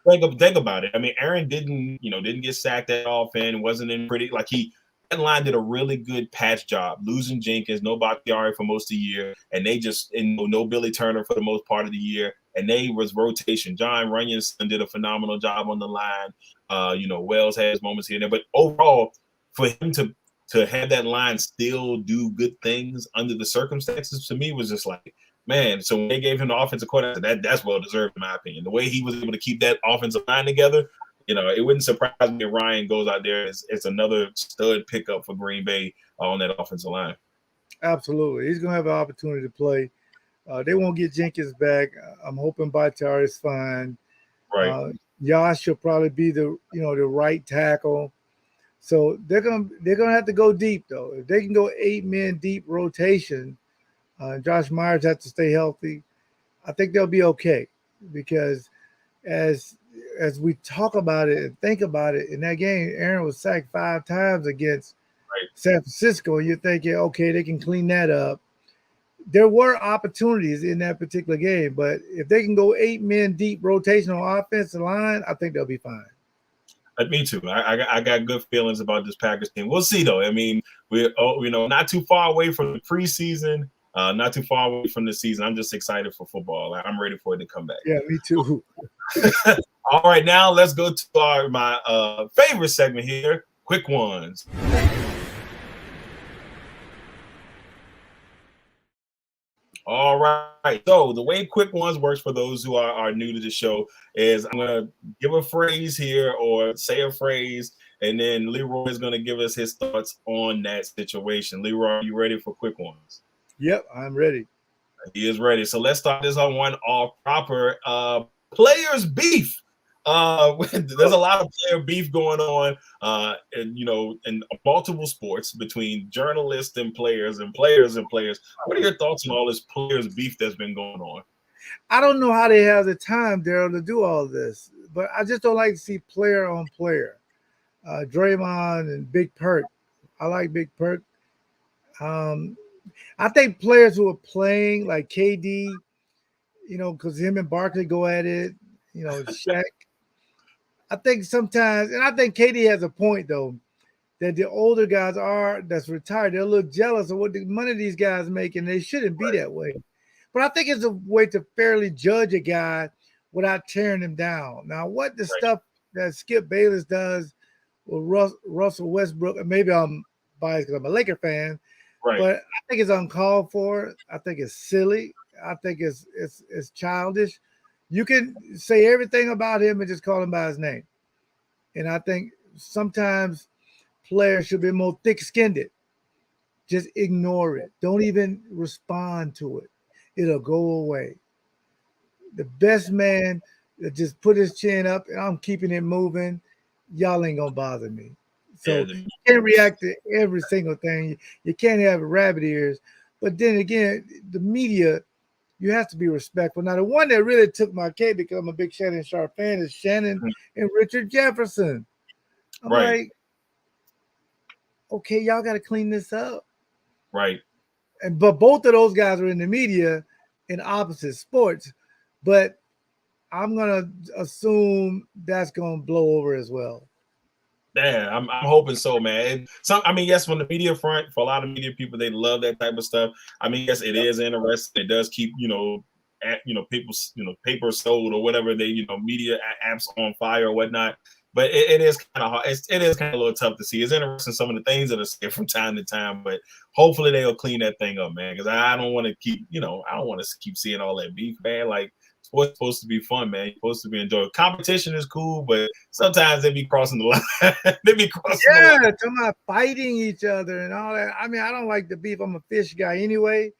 Think about it. I mean, Aaron didn't get sacked that often. Wasn't in pretty that line did a really good patch job. Losing Jenkins, no Bakhtiari for most of the year, and they no Billy Turner for the most part of the year, and they was rotation. John Runyon's did a phenomenal job on the line. Wells had his moments here and there, but overall, for him to have that line still do good things under the circumstances, to me was just like, man. So when they gave him the offensive coordinator, that's well deserved in my opinion. The way he was able to keep that offensive line together, it wouldn't surprise me if Ryan goes out there as another stud pickup for Green Bay on that offensive line. Absolutely, he's going to have an opportunity to play. They won't get Jenkins back. I'm hoping Bakhtiari is fine. Right. Josh will probably be the right tackle. So they're gonna have to go deep though. If they can go 8 men deep rotation, Josh Myers has to stay healthy. I think they'll be okay because as we talk about it and think about it, in that game, Aaron was sacked 5 times against San Francisco. And you're thinking, okay, they can clean that up. There were opportunities in that particular game, but if they can go 8 men deep rotation on offensive line, I think they'll be fine. Me too. I got good feelings about this Packers team. We'll see though. I mean, we're not too far away from the preseason, not too far away from the season. I'm just excited for football. I'm ready for it to come back. Yeah, me too. All right, now let's go to my favorite segment here, Quick Ones. All right. So the way Quick Ones works for those who are new to the show is I'm going to give a phrase here or say a phrase, and then LeRoy is going to give us his thoughts on that situation. LeRoy, are you ready for Quick Ones? Yep, I'm ready. He is ready. So let's start this on one all proper. Players beef. There's a lot of player beef going on, and in multiple sports between journalists and players and players and players. What are your thoughts on all this players beef that's been going on? I don't know how they have the time, Darrell, to do all this, but I just don't like to see player on player. Draymond and Big Perk. I like Big Perk. Um, I think players who are playing like KD, because him and Barkley go at it, Shaq. I think sometimes, and I think KD has a point though, that the older guys that's retired, they're a little jealous of what the money these guys make, and they shouldn't be that way. But I think it's a way to fairly judge a guy without tearing him down. Now, what the stuff that Skip Bayless does with Russell Westbrook, and maybe I'm biased because I'm a Laker fan, but I think it's uncalled for. I think it's silly. I think it's childish. You can say everything about him and just call him by his name. And I think sometimes players should be more thick-skinned. Just ignore it. Don't even respond to it. It'll go away. The best man that just put his chin up and I'm keeping it moving, y'all ain't gonna bother me. So you can't react to every single thing. You can't have rabbit ears. But then again, the media, you have to be respectful. Now, the one that really took my cake because I'm a big Shannon Sharp fan is Shannon and Richard Jefferson. I'm like, okay, y'all got to clean this up. Right. But both of those guys are in the media in opposite sports. But I'm going to assume that's going to blow over as well. Yeah, I'm hoping so, man. Yes, from the media front, for a lot of media people, they love that type of stuff. Yes, it is interesting. It does keep, people's, paper sold or whatever media apps on fire or whatnot. But it is kind of hard. It is kind of a little tough to see. It's interesting some of the things that are said from time to time, but hopefully they'll clean that thing up, man. Because I don't want to keep, I don't want to keep seeing all that beef, man. Like, sports supposed to be fun, man. You're supposed to be enjoyable. Competition is cool, but sometimes they be crossing the line. They be crossing the line. Talking about fighting each other and all that. I don't like the beef. I'm a fish guy anyway.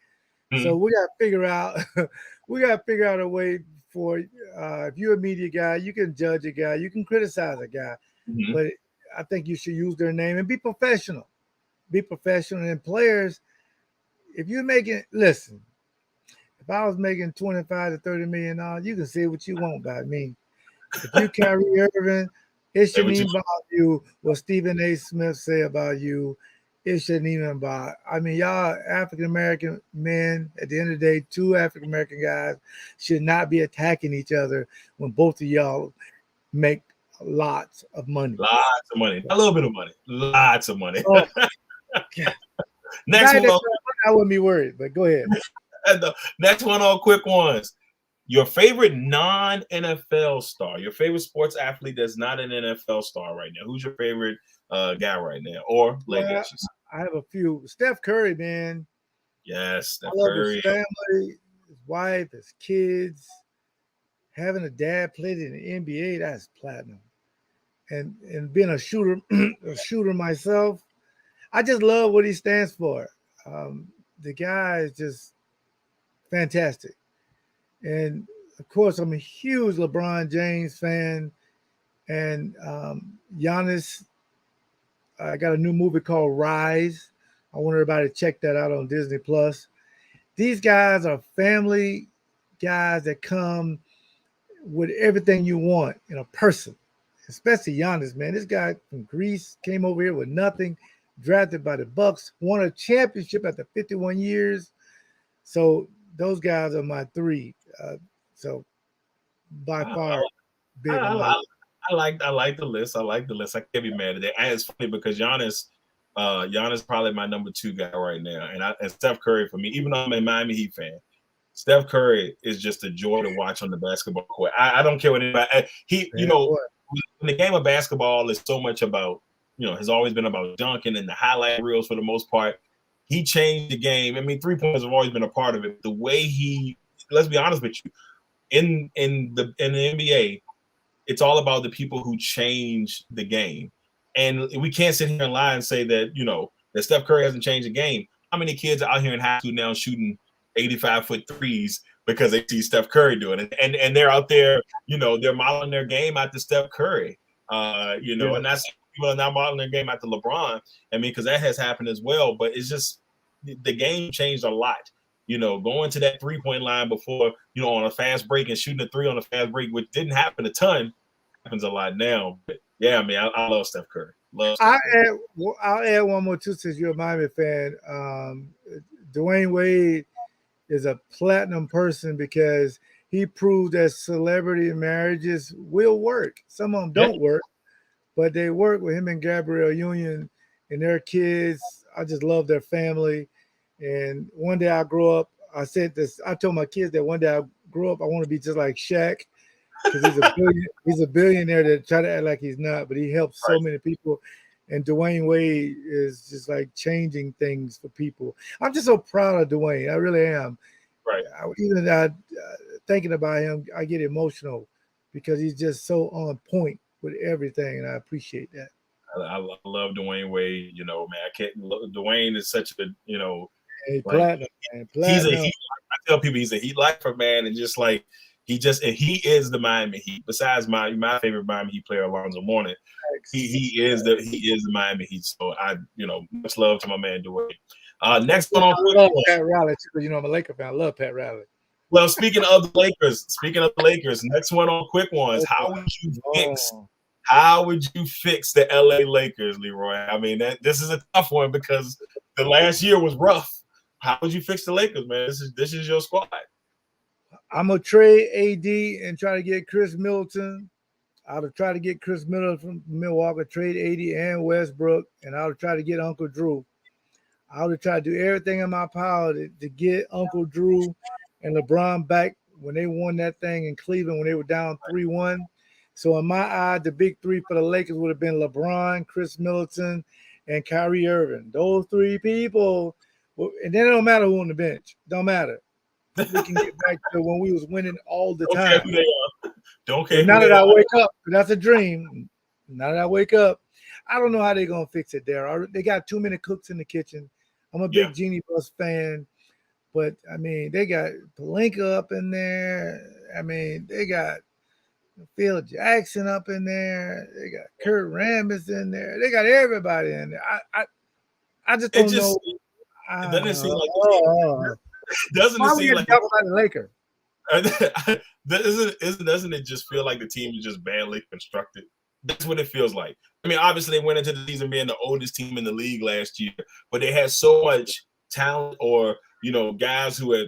So we got to figure out a way for if you're a media guy, you can judge a guy, you can criticize a guy, but I think you should use their name and be professional. Be professional. And players, if you're making, listen, if I was making $25 to $30 million, you can say what you want about me. If you Kyrie Irving, it shouldn't even bother you what Stephen A. Smith say about you. It shouldn't even bother. Y'all African-American men, at the end of the day, two African-American guys should not be attacking each other when both of y'all make lots of money. Lots of money. A little bit of money. Lots of money. Next one. I wouldn't be worried, but go ahead. The next one on quick ones. Your favorite non-NFL star, your favorite sports athlete that's not an NFL star right now. Who's your favorite guy right now? Or I have a few. Steph Curry, man. Yes, Steph Curry. His family, his wife, his kids. Having a dad played in the NBA, that's platinum. And being a shooter myself, I just love what he stands for. The guy is just fantastic. And of course, I'm a huge LeBron James fan. And Giannis, I got a new movie called Rise. I want everybody to check that out on Disney Plus. These guys are family guys that come with everything you want in a person, especially Giannis, man. This guy from Greece came over here with nothing, drafted by the Bucks, won a championship after 51 years. So those guys are my three. So by far, big. I like the list. I like the list. I can't be mad at that. And it's funny because Giannis probably my number 2 guy right now, and Steph Curry for me. Even though I'm a Miami Heat fan, Steph Curry is just a joy to watch on the basketball court. I don't care what anybody. When the game of basketball is so much about, has always been about dunking and the highlight reels for the most part. He changed the game. 3-pointers have always been a part of it. The way let's be honest with you, in the NBA, it's all about the people who change the game. And we can't sit here and lie and say that, that Steph Curry hasn't changed the game. How many kids are out here in high school now shooting 85-foot threes because they see Steph Curry doing it, and they're out there, they're modeling their game after Steph Curry, and that's people are not modeling their game after LeBron. I mean, because that has happened as well, but it's just the game changed a lot. Going to that 3-point line before, on a fast break and shooting a 3 on a fast break, which didn't happen a ton, happens a lot now. But yeah, I mean, I love Steph Curry. I'll add one more too, since you're a Miami fan. Dwayne Wade is a platinum person because he proved that celebrity marriages will work. Some of them don't work, but they work with him and Gabrielle Union and their kids. I just love their family. And one day I grow up, I told my kids that one day I grow up, I want to be just like Shaq, because he's a billionaire that try to act like he's not, but he helps so many people. And Dwayne Wade is just like changing things for people. I'm just so proud of Dwayne. I really am. Right. Even thinking about him, I get emotional because he's just so on point with everything, and I appreciate that. I love Dwayne Wade. Man, I can't. Dwayne is such a platinum, man. Platinum. I tell people he's a Heat lifer, man, and just like he is the Miami Heat. Besides my favorite Miami Heat player, Alonzo Mourning, he is the Miami Heat. So much love to my man Dwayne. Next one on Pat Riley, because I'm a Laker fan. I love Pat Riley. Well, speaking of the Lakers, next one on quick ones. How would you fix the LA Lakers, LeRoy? I mean, this is a tough one because the last year was rough. How would you fix the Lakers, man? This is your squad. I'm gonna trade AD and try to get Chris Middleton. I'll try to get Chris Middleton from Milwaukee, trade AD and Westbrook, and I'll try to get Uncle Drew. I would try to do everything in my power to get Uncle Drew and LeBron back when they won that thing in Cleveland when they were down 3-1. So in my eye, the big three for the Lakers would have been LeBron, Chris Middleton, and Kyrie Irving. Those three people. And then it don't matter who on the bench. Don't matter. We can get back to when we was winning all the time. Who they are. Don't care. Now that I wake up, that's a dream. Now that I wake up, I don't know how they're going to fix it there. They got too many cooks in the kitchen. I'm a big Genie Bus fan, but, I mean, they got Pelinka up in there. I mean, they got Phil Jackson up in there. They got Kurt Rambis in there. They got everybody in there. I just don't know. It doesn't seem like doesn't it seem like talk about the Lakers? Doesn't it just feel like the team is just badly constructed? That's what it feels like. I mean, obviously they went into the season being the oldest team in the league last year, but they had so much talent, or guys who had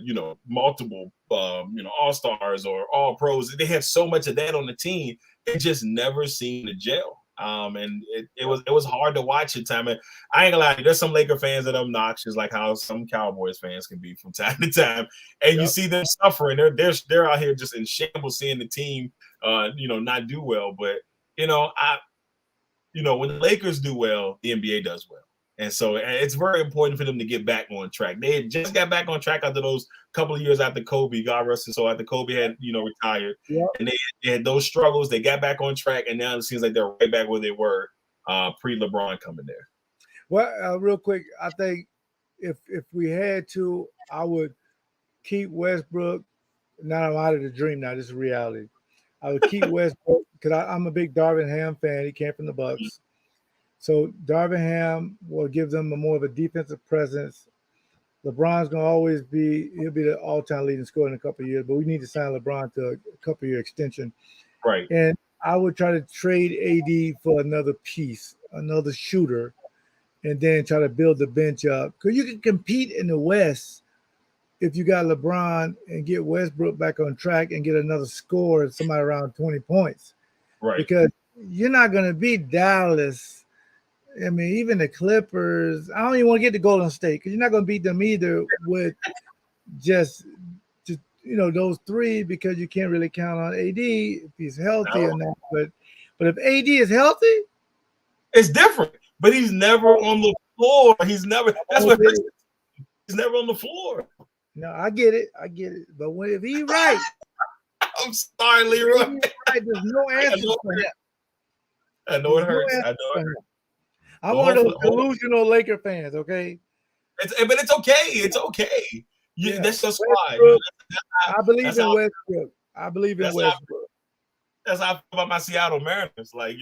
multiple all-stars or all-pros. They had so much of that on the team. It just never seemed to gel. And it was hard to watch at time. And I ain't gonna lie, there's some Laker fans that are obnoxious, like how some Cowboys fans can be from time to time. And you see them suffering. They're out here just in shambles, seeing the team not do well. But when the Lakers do well, the NBA does well. And so it's very important for them to get back on track. They had just got back on track after those couple of years after Kobe, God rest his soul, after Kobe had, retired. Yep. And they had those struggles. They got back on track, and now it seems like they're right back where they were pre-LeBron coming there. Well, real quick, I think if we had to, I would keep Westbrook. Now I'm out of the dream now. This is reality. I would keep Westbrook because I'm a big Darvin Ham fan. He came from the Bucks. So Darvin Ham will give them more of a defensive presence. LeBron's going to always he'll be the all-time leading scorer in a couple of years, but we need to sign LeBron to a couple-year extension. Right. And I would try to trade AD for another piece, another shooter, and then try to build the bench up. Because you can compete in the West if you got LeBron and get Westbrook back on track and get another score, somebody around 20 points. Right. Because you're not going to beat Dallas. I mean, even the Clippers, I don't even want to get to Golden State because you're not going to beat them either with just those three, because you can't really count on AD if he's healthy or not. But if AD is healthy, it's different. But he's never on the floor. He's never. That's what he's never on the floor. No, I get it. But if he's right, I'm sorry, LeRoy. There's no answer for him. I know it hurts. I know it hurts. I'm one of those delusional Laker fans, okay? But it's okay. It's okay. That's your squad. I believe that's in how Westbrook. I believe in that's how Westbrook. that's how I feel about my Seattle Mariners. Like,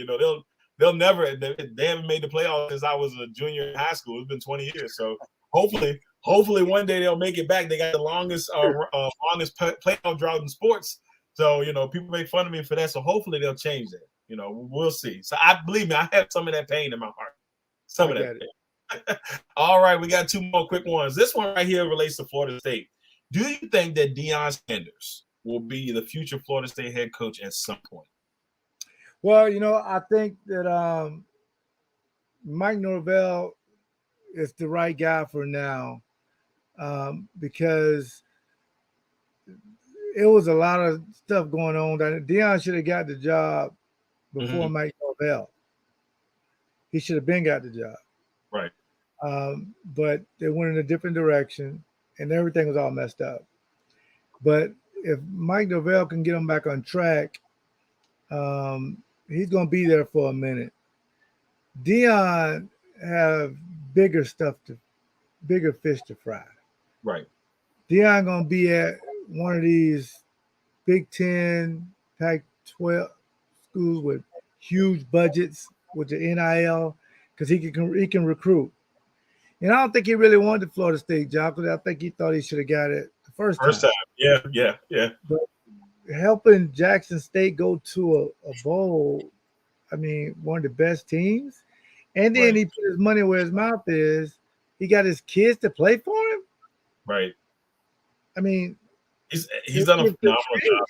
they'll never they haven't made the playoffs since I was a junior in high school. It's been 20 years. So hopefully one day they'll make it back. They got the longest playoff drought in sports. So, people make fun of me for that. So hopefully they'll change that. We'll see. So believe me, I have some of that pain in my heart. Some of that pain. All right, we got 2 more quick ones. This one right here relates to Florida State. Do you think that Deion Sanders will be the future Florida State head coach at some point? Well, I think that Mike Norvell is the right guy for now, because it was a lot of stuff going on. That Deion should have got the job before Mike Norvell. He should have been got the job. Right. But they went in a different direction, and everything was all messed up. But if Mike Norvell can get him back on track, he's going to be there for a minute. Deion have bigger fish to fry. Right. Deion going to be at one of these Big 10, Pac-12 schools with huge budgets with the NIL, because he can recruit. And I don't think he really wanted the Florida State job, because I think he thought he should have got it the first time. Yeah. But helping Jackson State go to a bowl, I mean, one of the best teams, and then he put his money where his mouth is. He got his kids to play for him. Right. I mean, he's done a phenomenal job.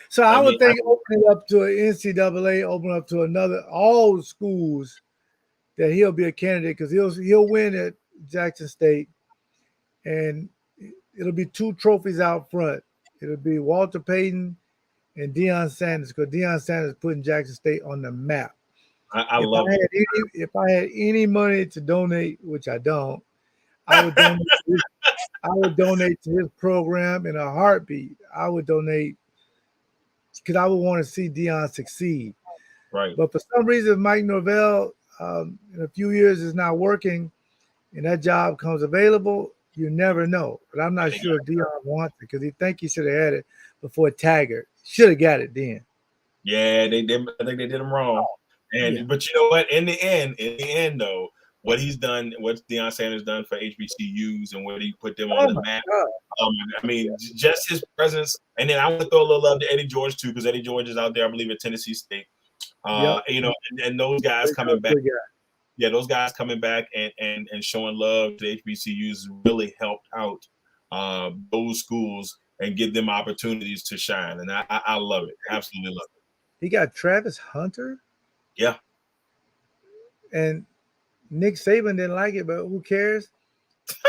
So I would think opening up to an NCAA, open up to all schools, that he'll be a candidate, because he'll win at Jackson State, and it'll be 2 trophies out front. It'll be Walter Payton and Deion Sanders, because Deion Sanders is putting Jackson State on the map. I love it. If I had any money to donate, which I don't, I would donate to his program in a heartbeat. I would donate, because I would want to see Deion succeed. Right. But for some reason, Mike Norvell, in a few years, is not working, and that job comes available, you never know. But I'm not sure if Deion wants it, because he think he should have had it before Taggart. Should have got it then. Yeah, they did. I think they did him wrong. But you know what? In the end, though, what he's done, what Deion Sanders done for HBCUs, and what he put them on the map. I mean, just his presence. And then I want to throw a little love to Eddie George too, because Eddie George is out there, I believe, at Tennessee State. And those guys coming back. Yeah, those guys coming back and showing love to the HBCUs really helped out those schools and give them opportunities to shine. And I love it. Absolutely love it. He got Travis Hunter. Yeah. And Nick Saban didn't like it, but who cares?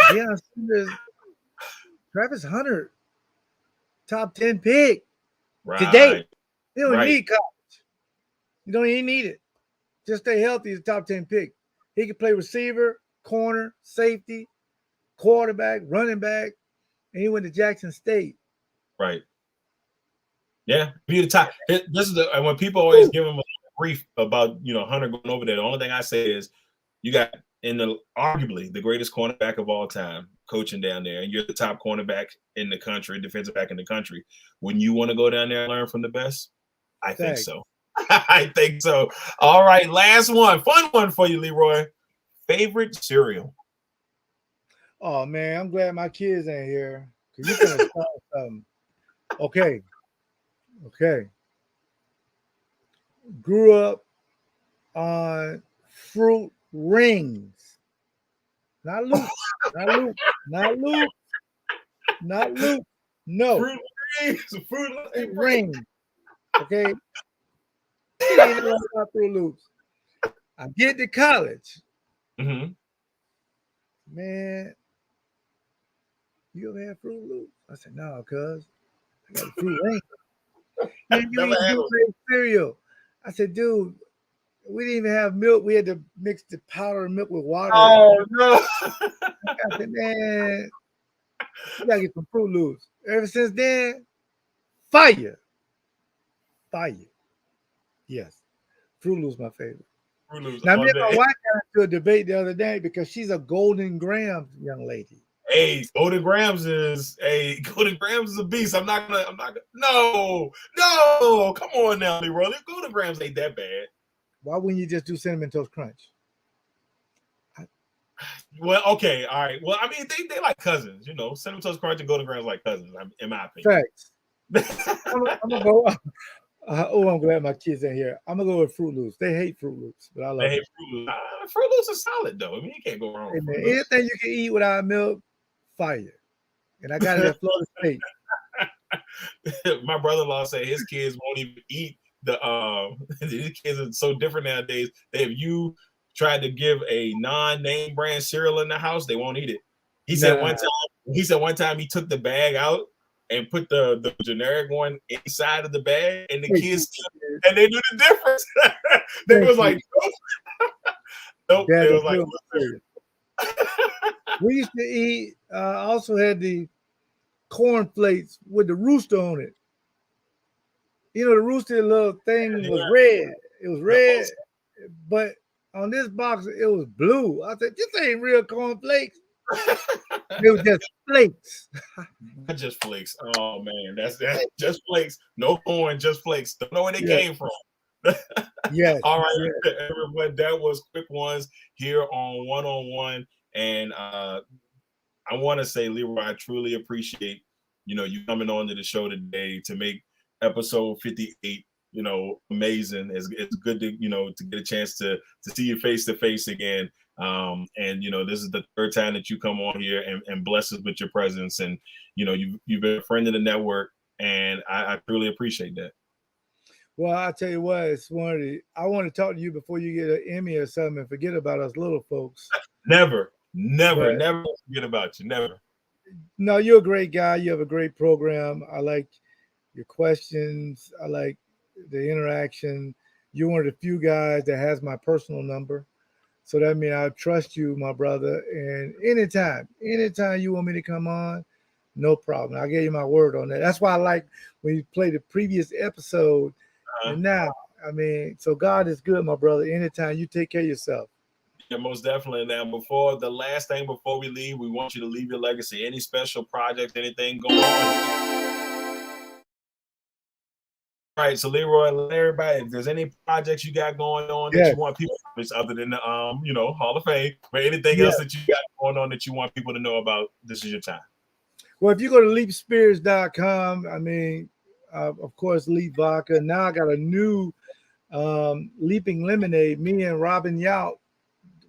Deion Sanders, Travis Hunter, top 10 pick today. You don't need college. You don't even need it. Just stay healthy. He's a top 10 pick. He can play receiver, corner, safety, quarterback, running back, and he went to Jackson State. Right. Yeah, be the top. This is when people always give him a brief about Hunter going over there. The only thing I say is you got arguably the greatest cornerback of all time coaching down there, and you're the top cornerback in the country, defensive back in the country. When you want to go down there and learn from the best, I think so. I think so. All right, last one. Fun one for you, LeRoy. Favorite cereal? Oh, man, I'm glad my kids ain't here, because you're going to start something. Okay. Grew up on fruit rings. Not Loop. No. Fruit rings. Okay. Ain't know about Fruit Loops. I get to college. Mm-hmm. Man, you ever had Fruit Loops? I said, no, cuz I got a fruit ring. Man, you ain't do cereal. I said, dude, we didn't even have milk. We had to mix the powdered milk with water. Oh, no. I said, man, you gotta get some Fruit Loops. Ever since then, fire. Yes. Fruit Loops my favorite. Now, me and my wife got into a debate the other day, because she's a Golden Grahams young lady. Hey, Golden Grams is a beast. I'm not gonna. No. Come on now, LeRoy. Golden Grams ain't that bad. Why wouldn't you just do Cinnamon Toast Crunch? Well, okay, all right. Well, I mean, they like cousins, you know. Cinnamon Toast Crunch and Golden Grams like cousins, in my opinion. Facts. I'm gonna go. I'm glad my kids ain't here. I'm gonna go with Fruit Loops. They hate Fruit Loops, but I love it. Fruit Loops. Fruit Loops is solid though. I mean, you can't go wrong. Hey, man, anything you can eat without milk, fire. And I got it at Florida State. My brother-in-law said his kids won't even eat his kids are so different nowadays. If you tried to give a non-name brand cereal in the house, they won't eat it. He said one time he took the bag out and put the generic one inside of the bag, and the kids and they knew the difference. They was like, nope. They was like, we used to eat. Also had the corn flakes with the rooster on it. You know, the rooster little thing was red. It was red, but on this box it was blue. I said, "This ain't real corn flakes." It was just flakes. Not just flakes. Oh man, that's just flakes. No corn, just flakes. Don't know where they came from. Yes. All right, everyone. That was quick ones here on One-on-One, and I want to say, LeRoy, I truly appreciate you coming on to the show today to make episode 58. Amazing. It's good to to get a chance to see you face to face again. And this is the third time that you come on here and bless us with your presence. And you've been a friend of the network, and I truly appreciate that. Well, I'll tell you what, I want to talk to you before you get an Emmy or something and forget about us little folks. Never forget about you. Never. No, you're a great guy. You have a great program. I like your questions. I like the interaction. You're one of the few guys that has my personal number. So that means I trust you, my brother. And anytime you want me to come on, no problem. I gave you my word on that. That's why I like when you played the previous episode. And now, so God is good, my brother. Anytime, you take care of yourself. Yeah, most definitely. Now, the last thing before we leave, we want you to leave your legacy. Any special projects, anything going on? All right, so LeRoy, let everybody, if there's any projects you got going on that you want people, other than the Hall of Fame, but anything else that you got going on that you want people to know about, this is your time. Well, if you go to leapspirits.com, of course, Leap Vodka. Now I got a new Leaping Lemonade. Me and Robin Yout,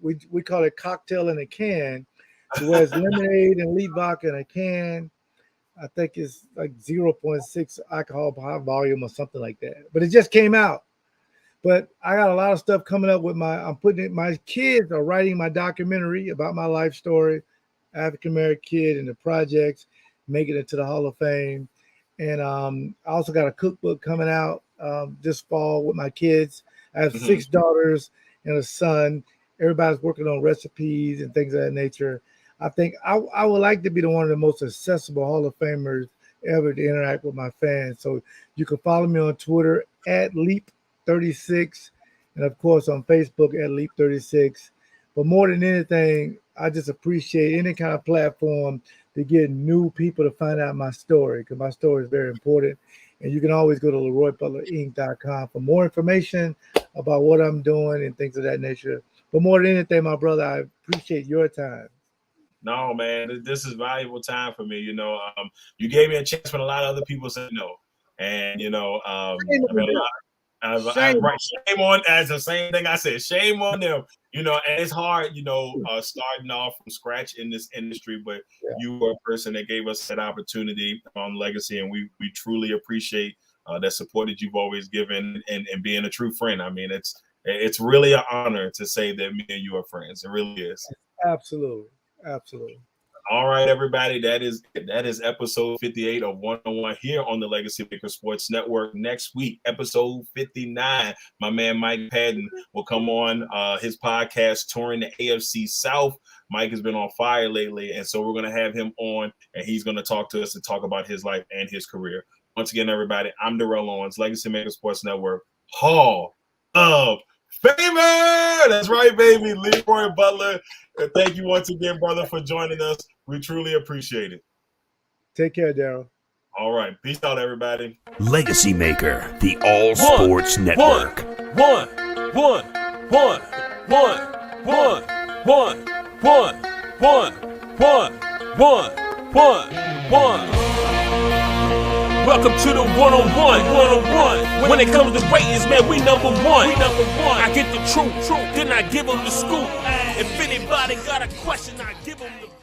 we call it cocktail in a can. So it's lemonade and Leap Vodka in a can. I think it's like 0.6 alcohol by volume or something like that. But it just came out. But I got a lot of stuff coming up with my kids are writing my documentary about my life story, African American kid and the projects, making it to the Hall of Fame. And I also got a cookbook coming out this fall with my kids. I have 6 daughters and a son. Everybody's working on recipes and things of that nature. I think I would like to be one of the most accessible Hall of Famers ever to interact with my fans. So you can follow me on Twitter at Leap36 and, of course, on Facebook at Leap36. But more than anything, I just appreciate any kind of platform to get new people to find out my story, because my story is very important. And you can always go to LeRoyButlerInc.com for more information about what I'm doing and things of that nature. But more than anything, my brother, I appreciate your time. No, man, this is valuable time for me. You gave me a chance when a lot of other people said no. And, I've had a lot. Shame on, as the same thing I said, shame on them, and it's hard, starting off from scratch in this industry, but you were a person that gave us that opportunity on Legacy, and we truly appreciate that support that you've always given and being a true friend. It's really an honor to say that me and you are friends. It really is. Absolutely. All right, everybody. That is episode 58 of One-on-One here on the LegacyMaker Sports Network. Next week, episode 59, my man Mike Patton will come on his podcast, Touring the AFC South. Mike has been on fire lately, and so we're going to have him on, and he's going to talk to us and talk about his life and his career. Once again, everybody, I'm Darrell Owens, LegacyMaker Sports Network, Hall of Famer. That's right, baby. LeRoy Butler. Thank you once again, brother, for joining us. We truly appreciate it. Take care, Darrell. All right. Peace out, everybody. LegacyMaker, the all sports network. Welcome to the one-on-one. When it comes to ratings, man, we number one. I get the truth, then I give them the scoop. If anybody got a question, I give them the